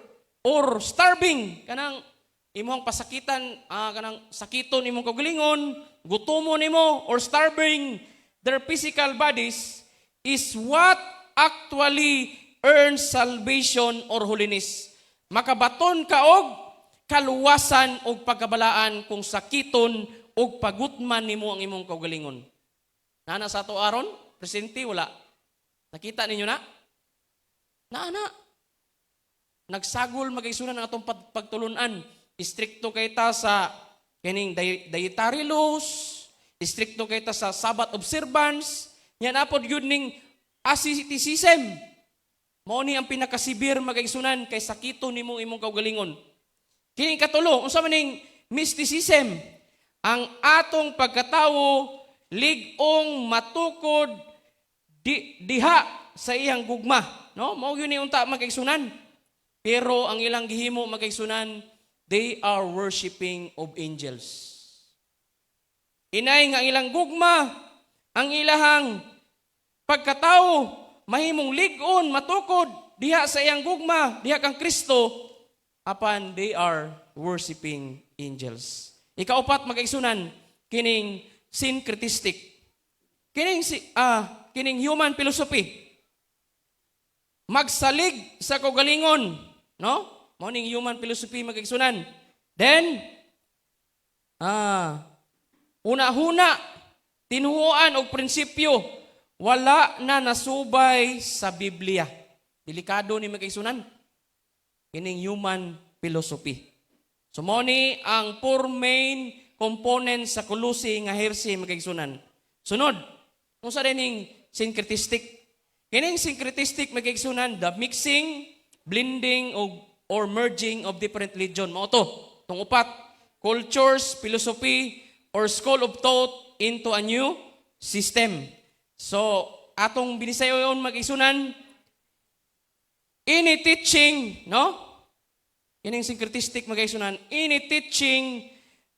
starving kanang imong pasakitan, kanang sakiton imong kaugalingon, gutomon nimo or starving their physical bodies is what actually earns salvation or holiness. Makabaton ka og kaluwasan og pagkabalaan kung sakiton og pagutman nimo ang imong kaugalingon. Nana sa ato aron, presente wala. Nakita ninyo na? Naana. Nagsagol magaisunan ang atong pagtulunan. Istrikto kay ta sa kining dietary laws, istrikto kay ta sa Sabbath observance, yan apod yun ning asceticism. Mao ni ang pinakasibir magaigsunan kay sakito nimo imong kaugalingon. Kining katulo, unsa man ning mysticism? Ang atong pagkatawo lig-ong matukod diha sa iyang gugma, no? Mao gyud ni unta magaigsunan. Pero ang ilang gihimo magaigsunan, they are worshiping of angels. Inay nga ilang gugma, ang ilahang pagkatawo mahimong lig-on, matukod, diha sa iyang gugma, diha kang Kristo, apan they are worshiping angels. Ikaupat magaigsunan, kining syncretistic. Kining human philosophy. Magsalig sa kaugalingon, no? Mao ning human philosophy magaigsunan. Then, una-huna, tinuoan og prinsipyo, wala na nasubay sa Biblia. Delikado ni magaigsunan. Kining human philosophy. So mo ni ang four main components sa Kolosi nga heresy magaigsunan. Sunod, kung sa ning syncretistic. Kining syncretistic magaigsunan, the mixing, blending or merging of different religion. Mao to, tong upat, cultures, philosophy, or school of thought into a new system. So, atong binisayon mag-isunan, any teaching, no? Kining syncretistic mag-isunan, any teaching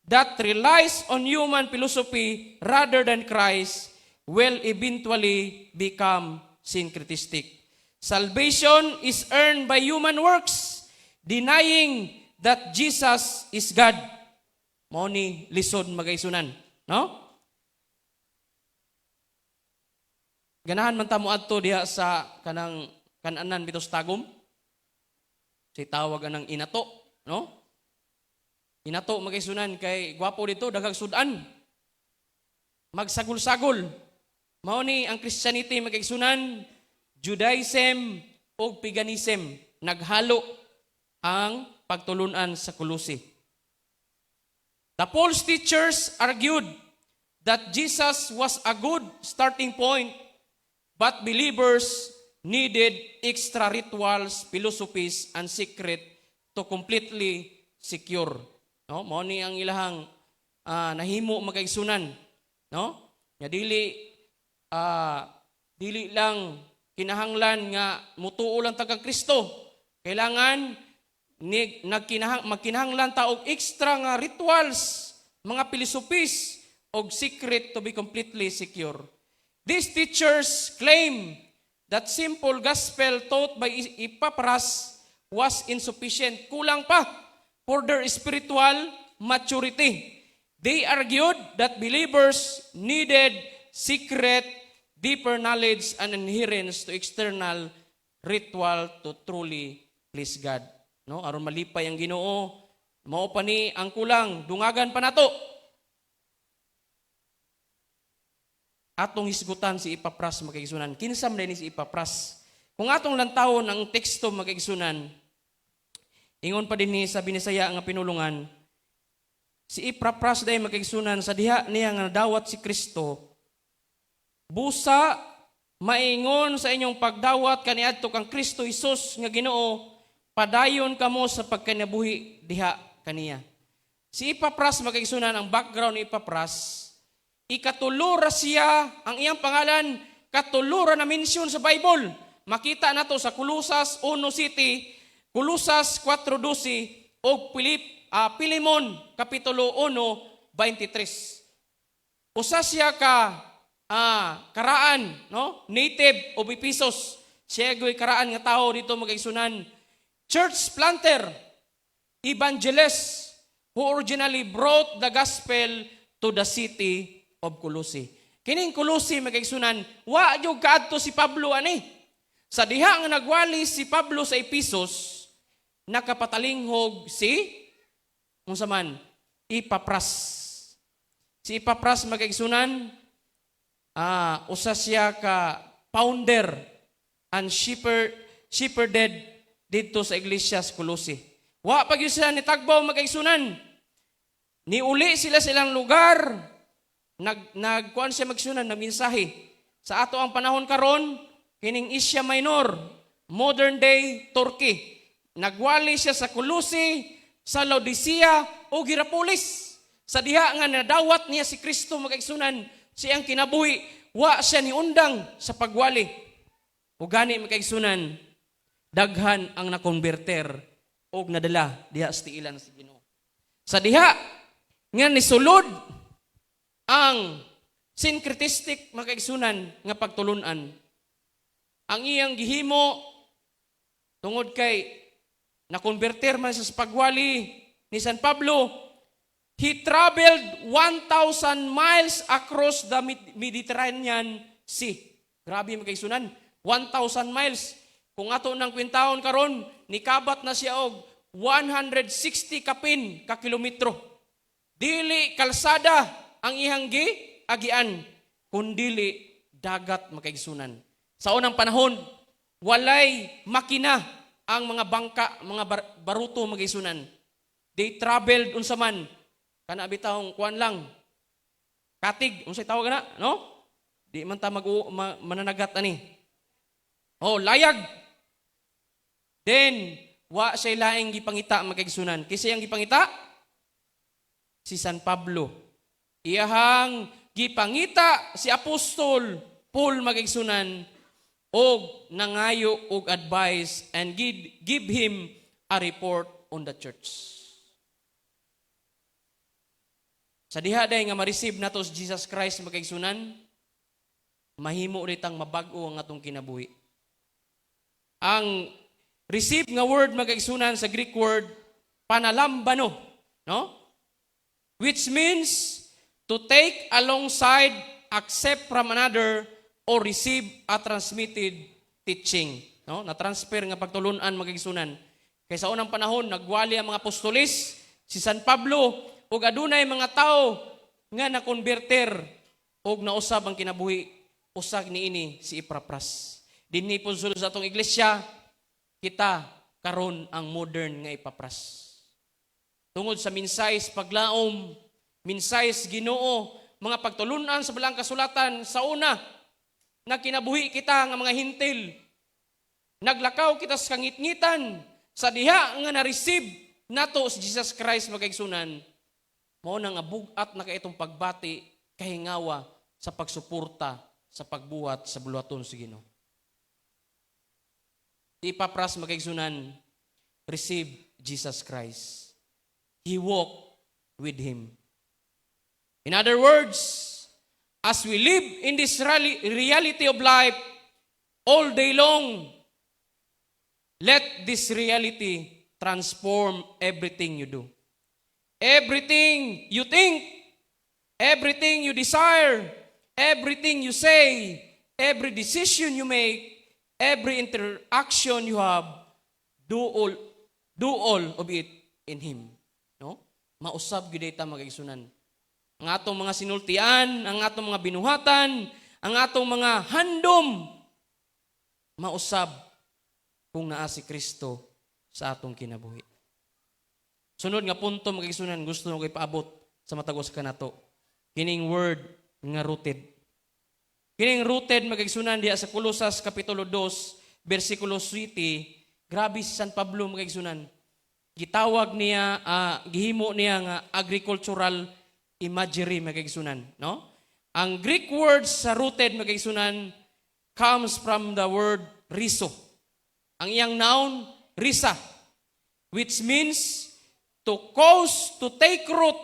that relies on human philosophy rather than Christ will eventually become syncretistic. Salvation is earned by human works, denying that Jesus is God. Mao ni lisod mag-isunan, no? Ganahan man ta moadto diha sa kanang kananan bitos tagom. Si tawag anang inato, no? Inato magaisunan kay gwapo dito daghang sudan. Magsagol-sagol. Mao ni ang Christianity magaisunan, Judaism o paganism. Naghalo ang pagtulunan sa Kolosi. The false teachers argued that Jesus was a good starting point, but believers needed extra rituals, philosophies, and secret to completely secure. No? Mao ni ang ilahang nahimo magaigsunan. No? Ya dili lang kinahanglan nga mutuo lang tagang Kristo. Kailangan magkinahanglan ta og extra nga rituals, mga philosophies og secret to be completely secure. These teachers claim that simple gospel taught by Epaphras was insufficient. Kulang pa for their spiritual maturity. They argued that believers needed secret, deeper knowledge and adherence to external ritual to truly please God. No, aron malipay ang Ginoo, mao pa ni ang kulang, dungagan pa nato. Atong hisgutan si Epaphras magaigsunan. Kinsa man ni si Epaphras? Kung atong lantawon ang teksto magaigsunan, ingon pa din ni sa binisaya nga pinulungan, si Epaphras day magaigsunan sa diha niya nga nadawat si Kristo, busa maingon sa inyong pagdawat kaniadto kang Kristo Hesus nga Ginoo, padayon kamo sa pagkanabuhi diha kaniya. Si Epapras, magkaigsunan, ang background ni Epapras, ikatulura siya, ang iyang pangalan, katulura na mensyon sa Bible. Makita nato sa Colosas 1:7, Colosas 4:12, o Pilemon, Kapitulo 1:23. Usa siya ka karaan, no? Native of Ephesus. Siya go'y karaan nga tao dito magkaigsunan. Church planter, evangelist, who originally brought the gospel to the city of Colossae. Kining Colossae magkaigsunan, wa jud kaadto si Pablo ani. Sa diha nga nagwali si Pablo sa Ephesus, nakapatalinghog si unsa man, Epapras. Si Epapras magkaigsunan, usa siya ka founder and shepherded dito sa iglesia sa Colossae. Wa pag yun sila nitagbaw magkaigsunan. Niuli sila silang lugar, nagkuhan siya magsunan, nagminsahe. Sa ato ang panahon karon, kining Asia Minor, modern day Turkey. Nagwali siya sa Colossae, sa Laodicea o Hierapolis. Sa diha nga nadawat niya si Kristo magkaigsunan, siyang kinabuhi, wa siya niundang sa pagwali. O gani magkaigsunan, daghan ang nakonverter o nadala diha sa tiilan sa Ginoo. Sa diha nga nisulod ang syncretistic makaigsunan nga pagtulunan. Ang iyang gihimo tungod kay nakonverter man sa pagwali ni San Pablo, he traveled 1,000 miles across the Mediterranean Sea. Grabe makaigsunan, 1,000 miles. Kung ato nang kwintahon karon, nikabat na siya og 160 kapin ka kilometro. Dili kalsada ang ihang agian, kundili dagat makaigsunan. Sa unang panahon, walay makina ang mga bangka, mga baruto makaigsunan. They traveled unsa man, kana bitawng kuan lang, katig, unsay tawag na, no? Di man ta mananagat ani. Oh, layag. Then, wa siya laing gipangita makaigsunan. Kisa yang gipangita, si San Pablo. Iyahang gipangita si Apostol Paul magigsunan og nangayo og advice and give him a report on the church. Sa diha day nga ma-receive nato si Jesus Christ magigsunan, mahimo ritang mabag-o ang atong kinabuhi. Ang receive nga word magigsunan sa Greek word panalambano, no? Which means to take alongside, accept from another, or receive a transmitted teaching. No? Na-transfer nga pagtulunan magigsunan. Kaya sa unang panahon, nagwali ang mga apostolis, si San Pablo, o adunay mga tao nga nakonverter, o nausab ang kinabuhi, usag niini si Epapras. Dinhi po sulod sa atong iglesia, kita karon ang modern nga Epapras. Tungod sa minsayes paglaom, minsayes Ginoo, mga pagtulunan sa balang kasulatan, sa una, nagkinabuhi kita nga mga hintil. Naglakaw kita sa kangitngitan, sa diha nga na-receive nato si Jesus Christ magkaigsunan. Mao nang abugat na kay itong pagbati, kahingawa sa pagsuporta, sa pagbuhat, sa buluhaton sa Ginoo. Epapras magkaigsunan, receive Jesus Christ. He walked with him. In other words, as we live in this reality of life all day long, let this reality transform everything you do. Everything you think, everything you desire, everything you say, every decision you make, every interaction you have, do all of it in Him. No? Mausab gyud ta magigsunan. Ang atong mga sinultian, ang atong mga binuhatan, ang atong mga handom, mausab kung naa si Kristo sa atong kinabuhi. Sunod nga punto magigsunan, gusto ko ipaabot sa matagos kanato. Kining word nga rooted. Kining rooted magigsunan diha sa Colosas Kapitulo 2, versikulo 7, grabe si San Pablo magigsunan. Gitawag niya, gihimo niya nga agricultural imagery magigsunan. No? Ang Greek word sa rooted magigsunan comes from the word riso. Ang iyang noun, risa, which means to cause to take root,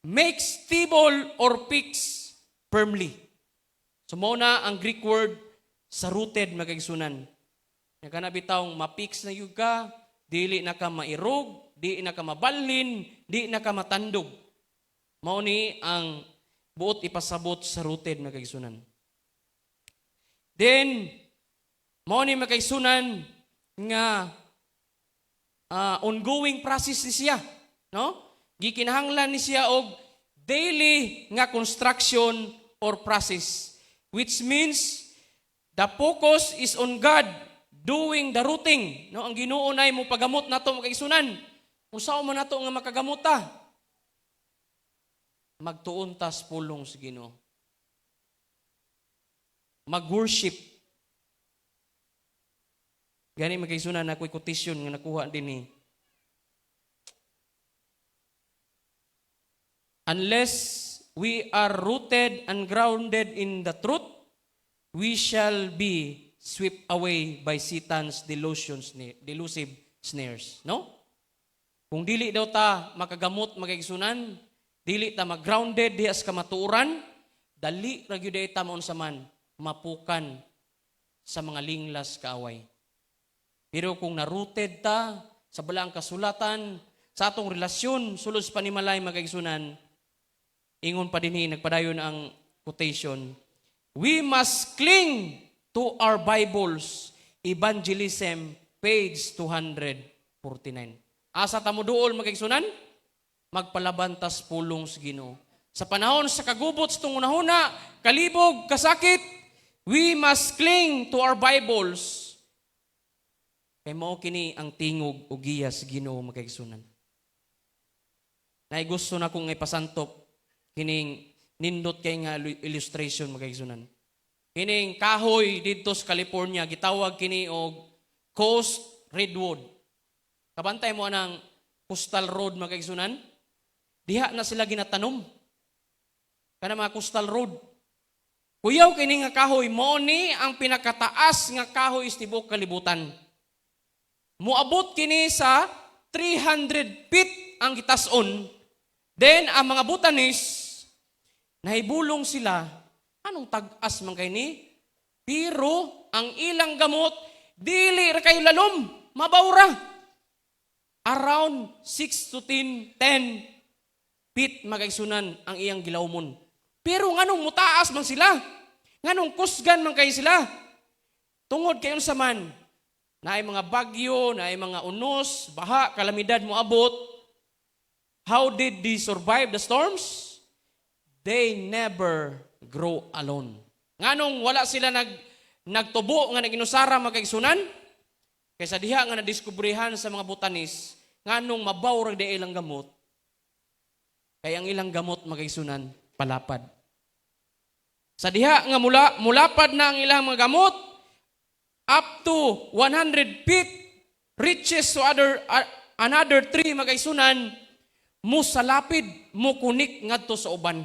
make stable or fix firmly. So muna ang Greek word sa rooted magigsunan. Nagana bitawng mapix na yun ka, dili na ka mairog, di na ka mabalhin, di na ka matandog. Mao ni ang buot ipasabot sa rooted magigsunan. Then, mao ni magigsunan nga ongoing process ni siya, no? Gikinahanglan ni siya og daily nga construction or process, which means the focus is on God doing the rooting, no? Ang Ginoo nay mo pagamot nato makaigsunan. Unsa man nato nga makagamot ta? Magtuon tas pulong sa Ginoo. Mag-worship. Gani magkaisunan na ako'y quotation nga nakuha din ni. Unless we are rooted and grounded in the truth, we shall be swept away by Satan's delusive snares. No? Kung dili daw ta makagamot magkaisunan, dili ta mag-grounded diha sa kamatuoran, dali ra gyud ta maunsa man mapukan sa mga linglas kaaway. Pero kung na-rooted ta sa balaang kasulatan, sa atong relasyon, sulos panimalay magkaigsunan, ingon pa dinhi nagpadayon ang quotation, we must cling to our Bibles, Evangelism, page 249. Asa ta mo duol magkaigsunan? Magpalabantas pulong sa Ginoo. Sa panahon sa kagubot sa tungunahuna, kalibog, kasakit, we must cling to our Bibles. Kay mao kini ang tingog o giya sa Ginoo magkaigsunan. Nay gusto na kong ipasantop kining nindot kay nga illustration magkaigsunan. Kining kahoy didto sa California gitawag kini og coast redwood. Kabantay mo anang coastal road magkaigsunan? Diha na sila ginatanom. Kana mga coastal road. Kuyaw kini nga kahoy mo ni ang pinakataas nga kahoy sa tibuok kalibutan. Muabot kini sa 300 feet ang gitason. Then, ang mga botanis, nahibulong sila, anong tag-as man kay ni? Pero, ang ilang gamot, dili ra kay lalom, mabawra. Around 6 to 10 feet magaigsunan ang iyang gilawmon. Pero nganong mutaas man sila? Nganong kusgan man kay sila? Tungod kayon sa man, naay mga bagyo, naay mga unos, baha, kalamidad mo abot. How did they survive the storms? They never grow alone. Nganong wala sila nagtubo nga naginusara magkaigsunan? Kaysa diha nga nadiskubrihan sa mga botanis, nganong mabaw ra di ilang gamot. Kaya ang ilang gamot magkaigsunan, palapad. Sa diha nga mulapad na ang ilang mga gamot, up to 100 feet, reaches to another tree magkaigsunan, mo sa lapid, mo kunik ngadto sa uban.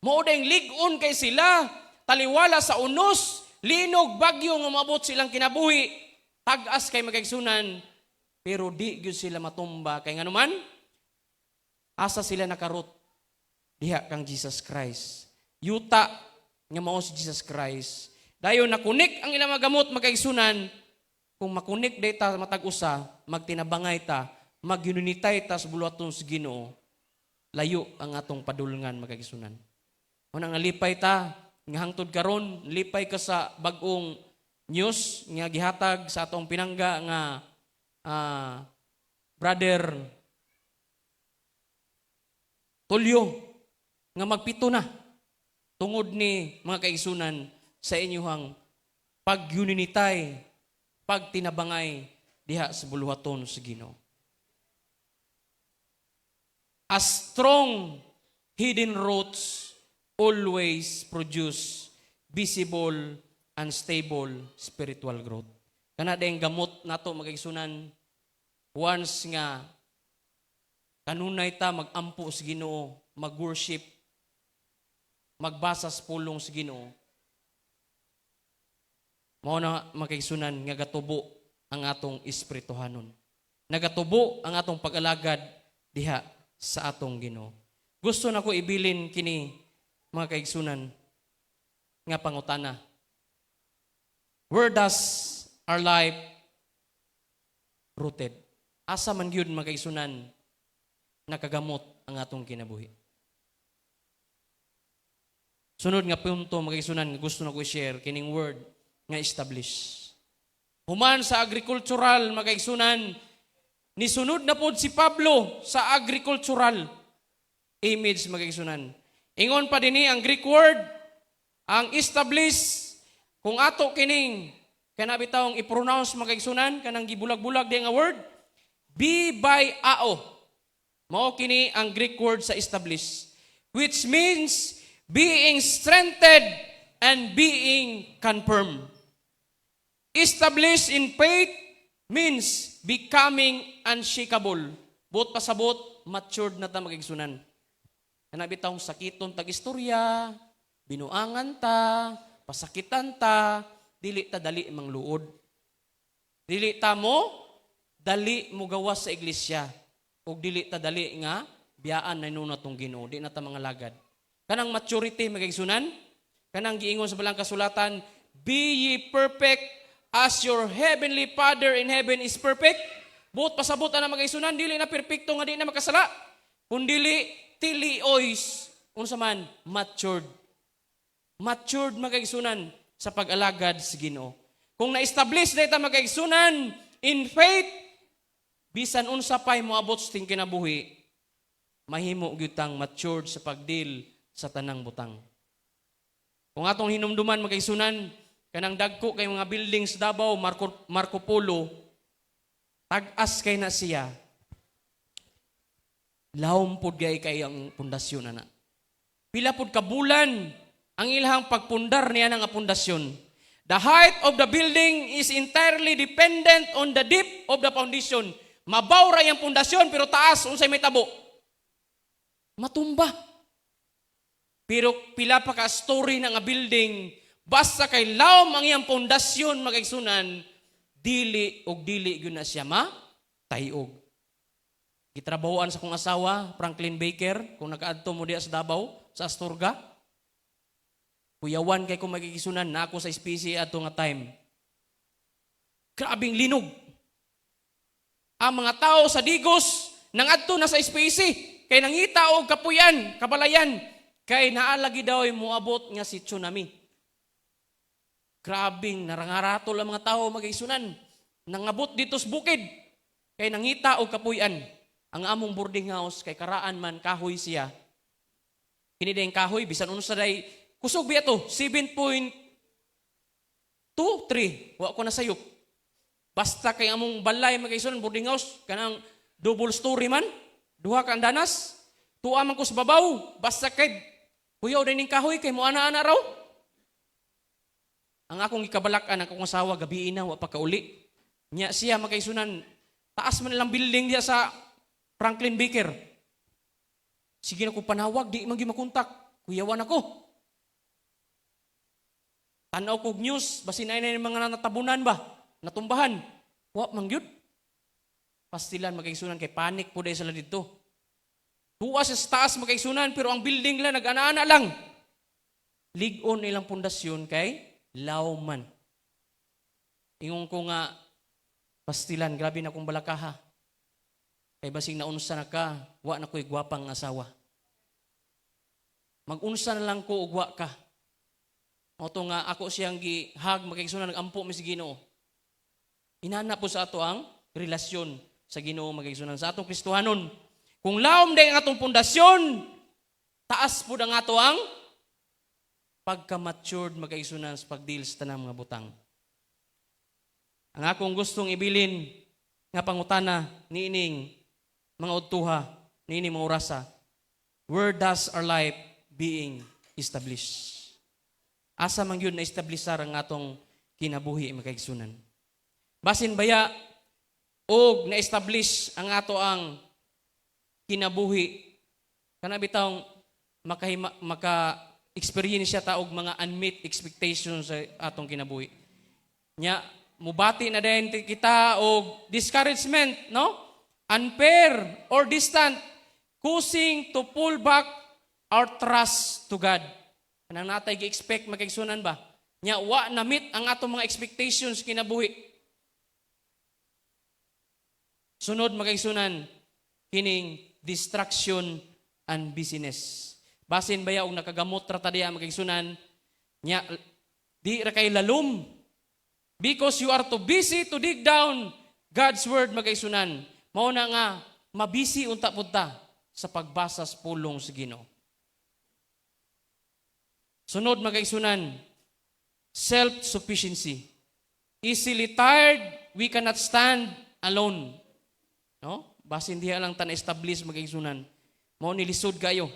Mo dayng ligon kay sila, taliwala sa unos, linog, bagyo nga maabot silang kinabuhi, tag-as kay magkaigsunan, pero di gyud sila matumba. Kay nganuman, asa sila nakarot? Diha kang Jesus Christ. Yuta nga mao si Jesus Christ. Dayon nakunik ang ilang magamot magkaigsunan, kung makunik data matag-usa, magtinabangay ta, magyununitay ta sa buluhaton sa Ginoo, layo ang atong padulngan magkaigsunan. Unang nalipay ta, nga hangtod karon, lipay ka sa bagong news nga gihatag sa atong pinangga nga brother Tulio nga magpito na tungod ni mga kaigsunan sa inyong pagyuninitay, pagtinabangay diha sa buluhaton sa Ginoo. As strong hidden roots always produce visible and stable spiritual growth. Kana dayang gamot nato magaigsunan once nga kanunay ta magampo sa Ginoo, mag-worship, magbasa sa pulong sa Ginoo. Mao na makaigsunan nga gatubo ang atong espirituhanon. Nagatubo ang atong pag-alagad diha sa atong Ginoo. Gusto nako ibilin kini mga kaigsunan nga pangutana. Where does our life rooted? Asa man gyud mga kaigsunan nakagamot ang atong kinabuhi? Sunod nga punto mga kaigsunan nga gusto nako i-share kining word nga establish. Human sa agricultural mga kaigsunan, nisunod na pod si Pablo sa agricultural image mga kaigsunan. Ingon pa dinhi ang Greek word, ang establish, kung ato kining kanabitawong i-pronounce mga kaigsunan, kanang gibulag-bulag di nga word, be by ao. Mao kini ang Greek word sa establish, which means being strengthened and being confirmed. Established in faith means becoming unshakable. Buot pasabot, matured na ta magigsunan. Kanabitawong sakiton tag istorya, binuangan ta, pasakitan ta, dili ta dali mangluod. Dili ta mo, dali mo gawas sa iglesia. O dili ta dali nga, biyaan na nuna tong Ginoo, di na ta mga lagad. Kanang maturity magigsunan, kanang giingon sa balang kasulatan, be ye perfect as your heavenly Father in heaven is perfect. Buot pasabot na magigsunan, dili na perfecto nga di na makasala. Kung dili, tiliois, unsa man, matured. Matured magigsunan sa pag-alagad sa Ginoo. Kung na-establish na ita magigsunan in faith, bisan unsa pay moabot sa ting kinabuhi, mahimo gyutang matured sa pagdeal sa tanang butang. Kung atong hinumduman magigsunan, kanang dagko kay mga building sa Davao, Marco Polo, tag-as kay na siya. Lahom pod gay kay ang pundasyon ana. Pila pod ka bulan ang ilahang pagpundar niya nga pundasyon. The height of the building is entirely dependent on the depth of the foundation. Mabaw ra yang pundasyon pero taas unsay may tabo. Matumba. Pero pila pa ka story na nga building, basta kay lawom ang iyang pundasyon magigsunan, dili og dili gyud na siya matayog. Gitrabahoan sa kong asawa, Franklin Baker, kung nakaadto mo diya sa Davao, sa Astorga. Kuyawan kay kung magigisunan na ako sa SPC ato nga time. Grabing linog. Ang mga tao sa Digos, nangadto na sa SPC, kay nangita og kapuyan, kabalayan, kay naalagi daw ay muabot nga si tsunami. Grabing narangaratol ang mga tao magigisunan. Nangabot dito sa bukid, kay nangita og kapuyan. Ang among boarding house, kay karaan man, kahoy siya. Kini dayang kahoy, bisan unsa day kusog biya to, 7.23. Wa ko na sayop. Basta kay among balay magigsunan boarding house, kanang double story man, duha ka andanas, tuwa man ko sa babaw, basta kay kuyaw din ning kahoy, kay mo ana-ana raw. Ang akong gikabalak-an, ang akong asawa, gabi na, wa pa kauli. Nya siya magigsunan, taas man lang building diya sa Franklin Baker. Sige na ko panawag, di man makontak. Kuyawan ako. Tanaw kog news, basin ay na mga natabunan ba? Natumbahan. Wa man gyud. Pastilan magigsunan kay panik po dahil sila dito. Tuwa sa taas magigsunan pero ang building lang nag-ana-ana lang. Ligon nilang pundasyon kay lawman. Ingon ko nga pastilan, grabe na kong balakaha. Kay basing naunsa na ka, wa na ko'y gwapang asawa. Mag-unsa na lang ko ugwa ka. O to nga, ako siyang gihag, magigsunan, nag-ampo mi si Ginoo. Inana po sa ato ang relasyon sa Ginoo magigsunan. Sa atong Kristohanon, kung lawom day ang atong pundasyon, taas po ang ato ang pagka-matured magigsunan sa pagdeal sa tanang mga butang. Ang akong gustong ibilin nga pangutana niining mga udtuha, niining mga orasa, where does our life being established? asa man yun na establisar ang atong kinabuhi mga kaigsunan. Basin baya og na-establish ang ato ang kinabuhi kana bitawng maka-experience siya ta og mga unmet expectations sa atong kinabuhi. Nya mubati na din kita og discouragement, no? Unfair or distant, causing to pull back our trust to God. Kanang natay gi-expect makaigsunan ba? Nya wa na meet ang atong mga expectations kinabuhi. Sunod makaigsunan kining distraction and busyness. Basin baya og nakagamot ra ta diha makaigsunan nya di ra kay lalom because you are too busy to dig down God's word makaigsunan. Mao na nga mabisi unta pud ta sa pagbasa sa pulong sa Ginoo. Sunod makaigsunan self-sufficiency. Easily tired, we cannot stand alone. No? Basin diha lang tan establish makaigsunan. Mao ni lisod kayo.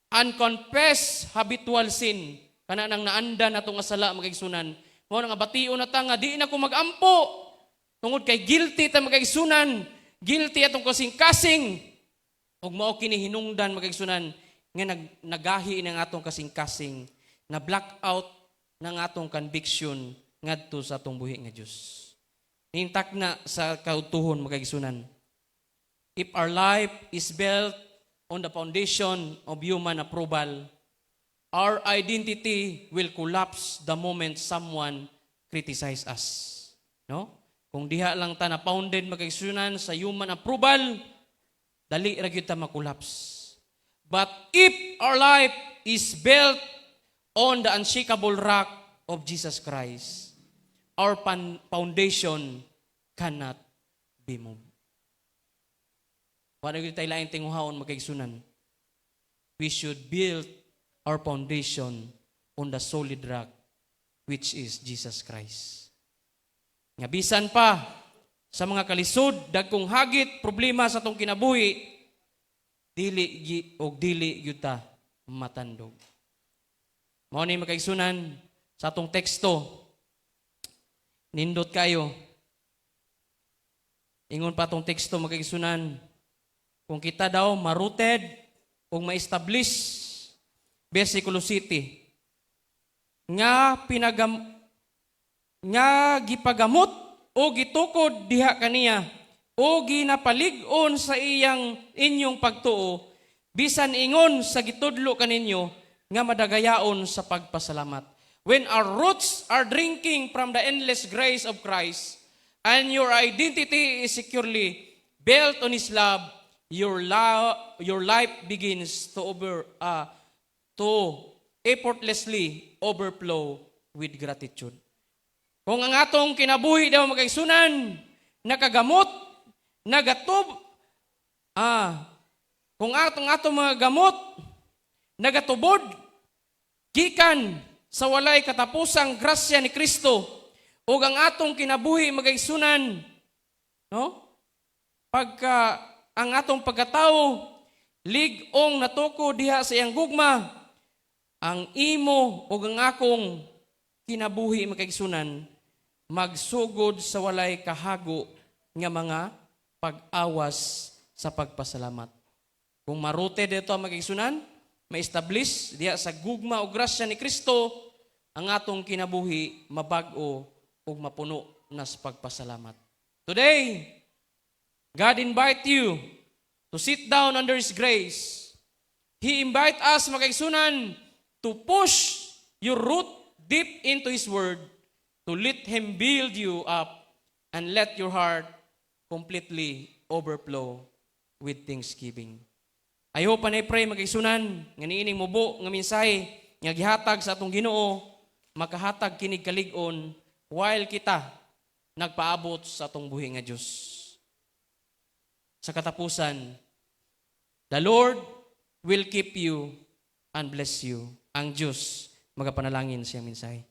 Unconfessed habitual sin. Kana nang naanda na itong asala makaigsunan. Mao nga bation na ta nga di na ko magampo. Tungod kay guilty ta makaigsunan. Guilty atong kasing-kasing. Ug mao kini hinungdan makaigsunan nga nagahi ng atong kasing-kasing. Na blackout ng atong conviction ngadto sa atong buhi nga Dios. Nintak na sa kautuhon makaigsunan. If our life is built on the foundation of human approval, our identity will collapse the moment someone criticize us. No? Kung diha lang ta na founded makaigsunan sa human approval, dali ra gyud ta makollapse. But if our life is built on the unshakable rock of Jesus Christ, our foundation cannot be moved. Wala gyud tay lain tinguhaon makaigsunan. We should build our foundation on the solid rock which is Jesus Christ. Nga bisan pa sa mga kalisod dagkong hagit problema sa atong kinabuhi dili gyud ta matandog. Mao ni makaigsunan sa atong teksto nindot kayo. Ingon pa atong teksto makaigsunan kung kita daw maruted o ma-establish, versikulo 7, nga gipagamot o gitukod diha kaniya o ginapalig-on sa inyong pagtuo, bisan ingon sa gitudlo kaninyo nga madagayaon sa pagpasalamat. When our roots are drinking from the endless grace of Christ and your identity is securely built on His love, your life begins to effortlessly overflow with gratitude. Kung ang atong kinabuhi daw makaigsunan, nakagamot, nagatob, kung atong mga gamot, nagatubod, gikan sa walay katapusang grasya ni Kristo, ug ang atong kinabuhi makaigsunan, no? Pagka ang atong pagkatao, lig-ong natuko diha sa iyang gugma, ang imo o ang akong kinabuhi makaigsunan, magsugod sa walay kahago nga mga pag-awas sa pagpasalamat. Kung marute dito makaigsunan, ma-establish diha sa gugma o grasya ni Kristo, ang atong kinabuhi mabag-o o mapuno na sa pagpasalamat. Today, God invite you to sit down under His grace. He invite us, makaigsunan, to push your root deep into His Word, to let Him build you up, and let your heart completely overflow with thanksgiving. I hope and I pray, makaigsunan, nga niining mubo, nga mensahe, nga gihatag sa atong Ginoo, makahatag kinig kalig-on, while kita nagpaabot sa atong buhi nga Dios. Sa katapusan, the Lord will keep you and bless you. Ang Diyos, magapanalangin siyang mensahe.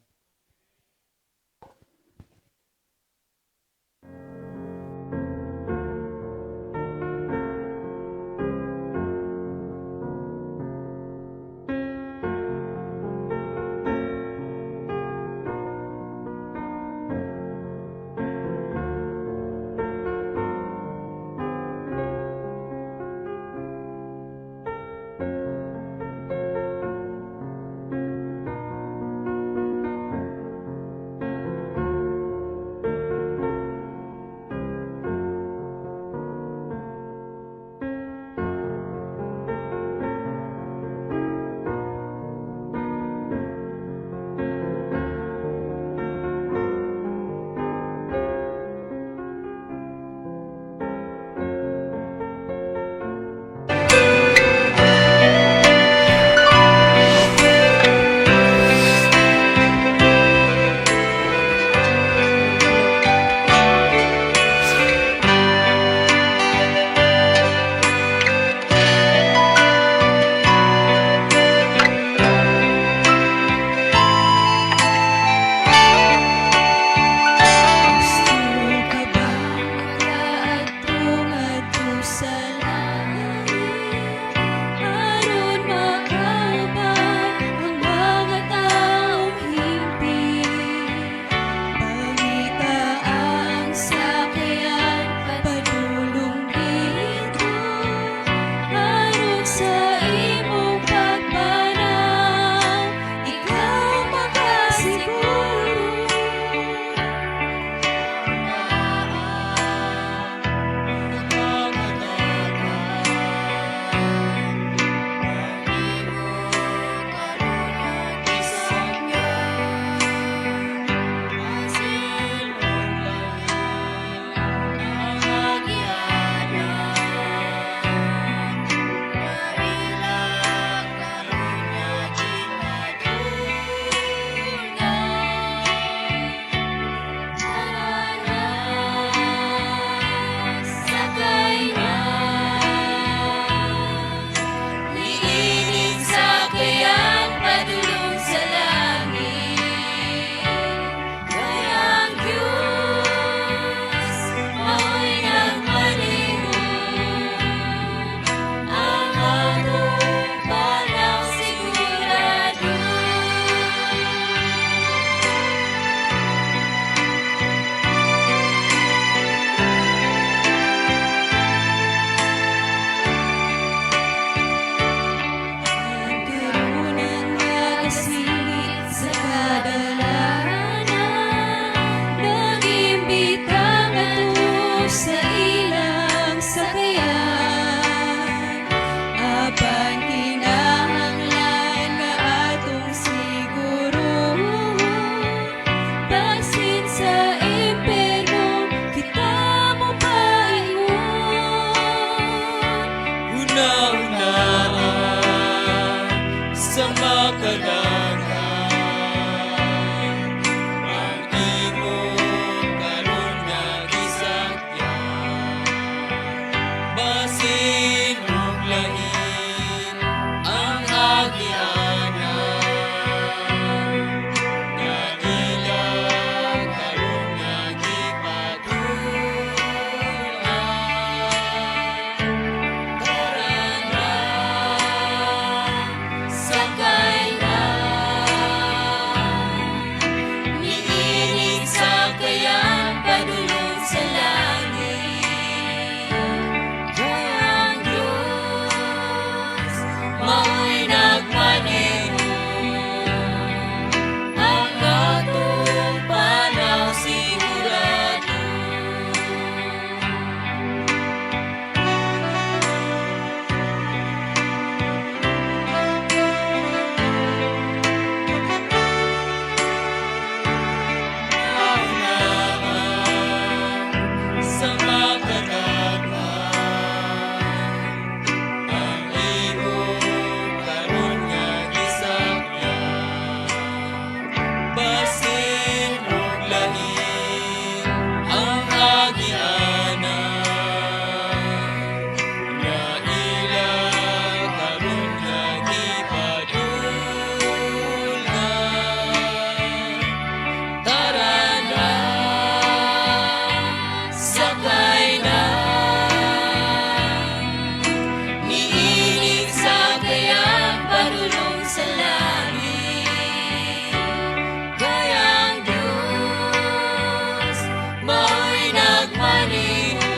sa makadagay. Ang imong karon nga gisakyan, basin ug lain ang agianan. Nga ilang karon nga gipatulan. Tara na, sakay na, niinig sakayan padulong sa langit. Kayang Diyos, mao'y nagmaneho, ang atong panaw sigurado. Sa makadaghan, ang imong karon nga gisakyan, basin ug lain ang agianan. Nga ilang karon nga gipadulngan. Tara na, sakay na, niinig sakayan padulong sa langit. Kayang Diyos, mao'y nagmaneho,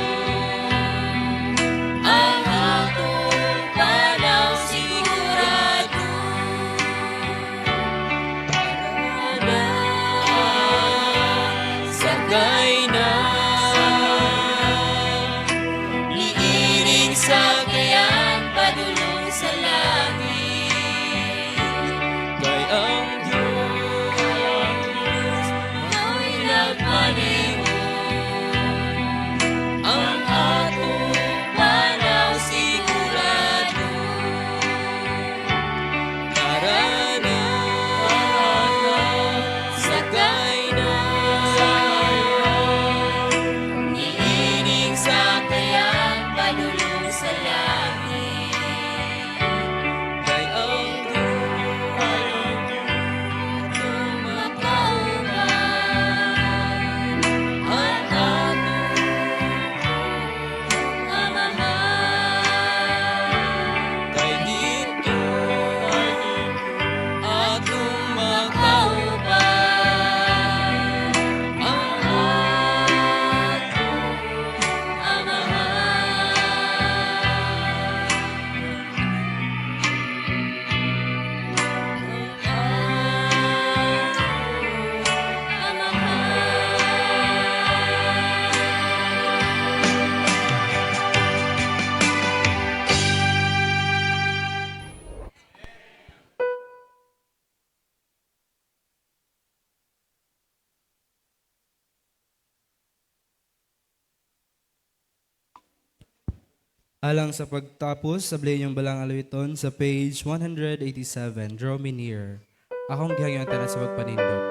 ang atong panaw sigurado. Sakay na, niinig sakayan padulong sa langit. Kay ang Diyos, mao'y nagmaneho, ang atong panaw sigurado. Tara na, sakay na, niinig sakayan padulong sa langit. Kay ang Diyos, makauban, ang atong amahan. Kay dito, atong makauban, ang atong amahan. Alang sa pagtapos, sablay niyong balang alawiton sa page 187, Draw Me Near. Akong gihangyon tanan sa pagpanindog.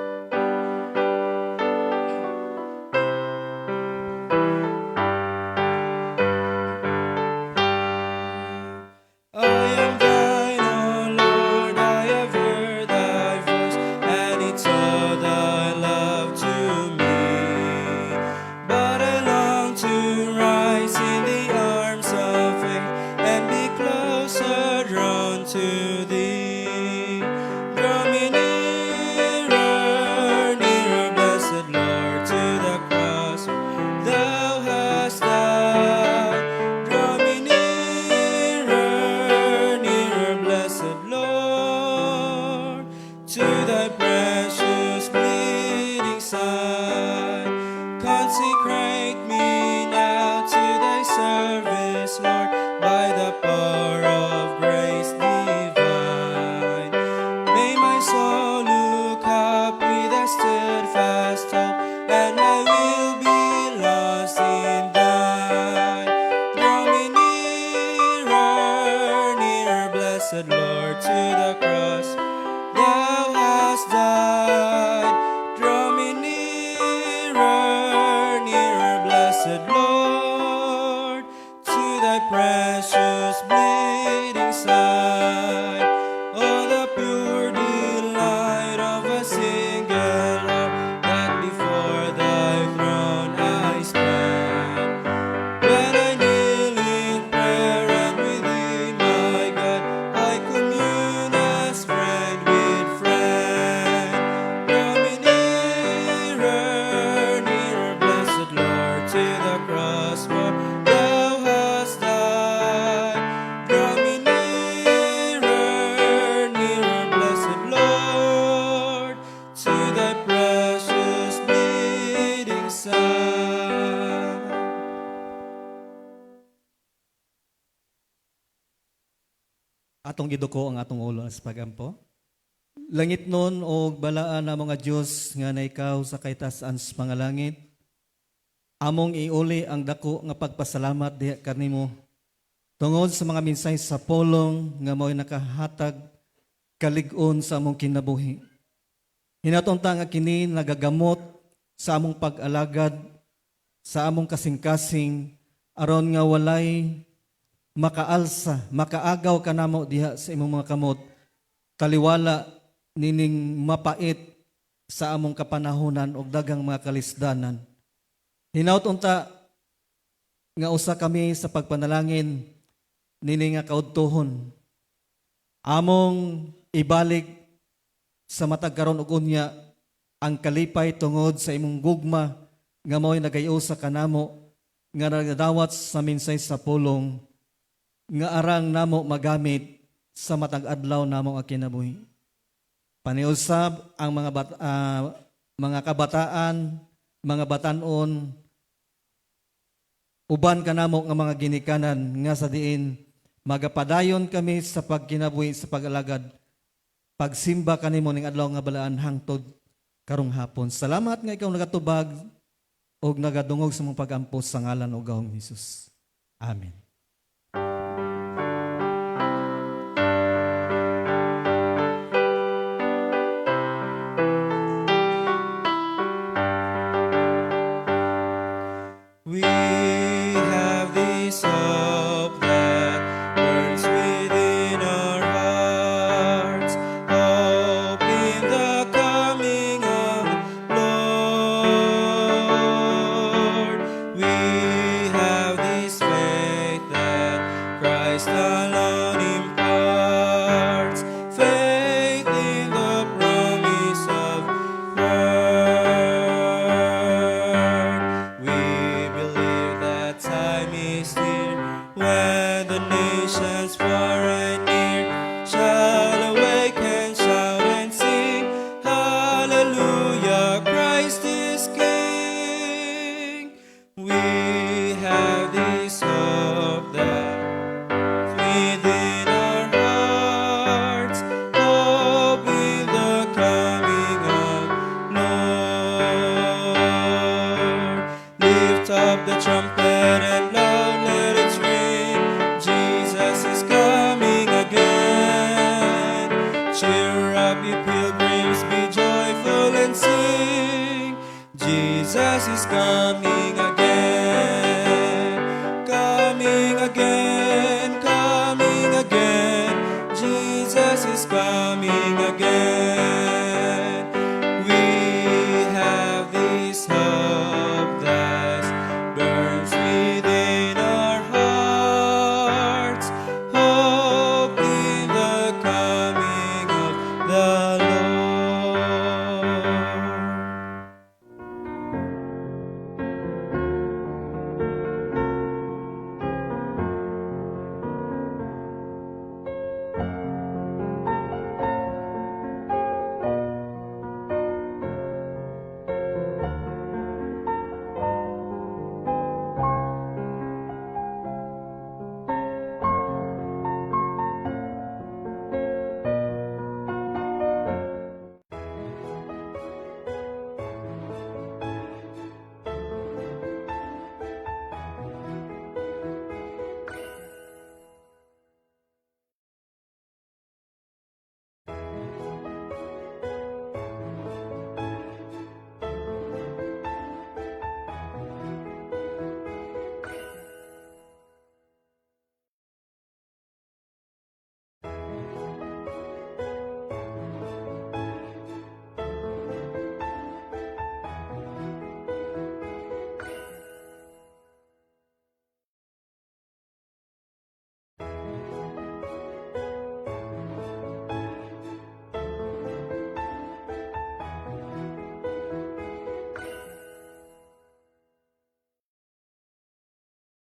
I am thine, O Lord, I have heard thy voice, and it's all thy love to me. But I long to rise in the arms of faith and be closer drawn to thee. Draw me nearer, nearer, blessed Lord, to the cross thou hast died. Draw me nearer, nearer, blessed Lord, to thy precious bleeding side. Consecrate me now to thy service, Lord, by the power of grace divine. the cross thou hast died. Draw me nearer, nearer, blessed Lord, to thy precious bleeding side. Oh, the pure delight of a single heart, that before thy throne I stand. When I kneel in prayer and within my God, I commune as friend with friend. Draw me nearer, nearer, blessed Lord, to the cross where thou hast died. Draw me nearer, nearer, blessed Lord, to thy precious bleeding side. Atong giduko ang atong ulo sa pagampo. Langit nun o balaan na mga Diyos nga na ikaw sa kaitasan sa mga langit. Among iuli ang dako nga pagpasalamat diha kanimo tungod sa mga minsay sa pulong nga mo'y nakahatag kalig-on sa among kinabuhi. Hinatunta nga kini nagagamot sa among pag-alagad, sa among kasing-kasing, aron nga walay makaalsa, makaagaw ka namo diha sa imong mga kamot, taliwala nining mapait sa among kapanahonan o dagang mga kalisdanan. Hinaut unta nga usa kami sa pagpanalangin nini nga kaudtohon. Among ibalik sa matag karon ug unya ang kalipay tungod sa imong gugma nga mo'y nagayo sa kanamo nga nagadawat sa minsay sa pulong nga arang namo magamit sa matag adlaw namo nga kinabuhi. Paniusab ang mga kabataan, mga batanon, uban kanamo nga mga ginikanan nga sa diin magapadayon kami sa pagkinabuhi sa pag-alagad, pagsimba kanimo ning adlaw nga balaan hangtod karong hapon. Salamat nga ikaw nagatubag og nagadungog sa mong pag-ampos sa ngalan o gahong Hesus. Amen. We have this hope that burns within our hearts, hope in the coming of the Lord. We have this faith that Christ alone imparts, faith in the promise of word. We believe that time is near when the nations far and near shall awake and shout and sing, Hallelujah, Christ is King. We have this hope that within our hearts, hope in the coming of Lord. Lift up the trumpet and loud let it ring. Jesus is coming again. Cheer up, ye pilgrims, be joyful and sing. Jesus is coming again. Coming again, coming again. Jesus is coming again.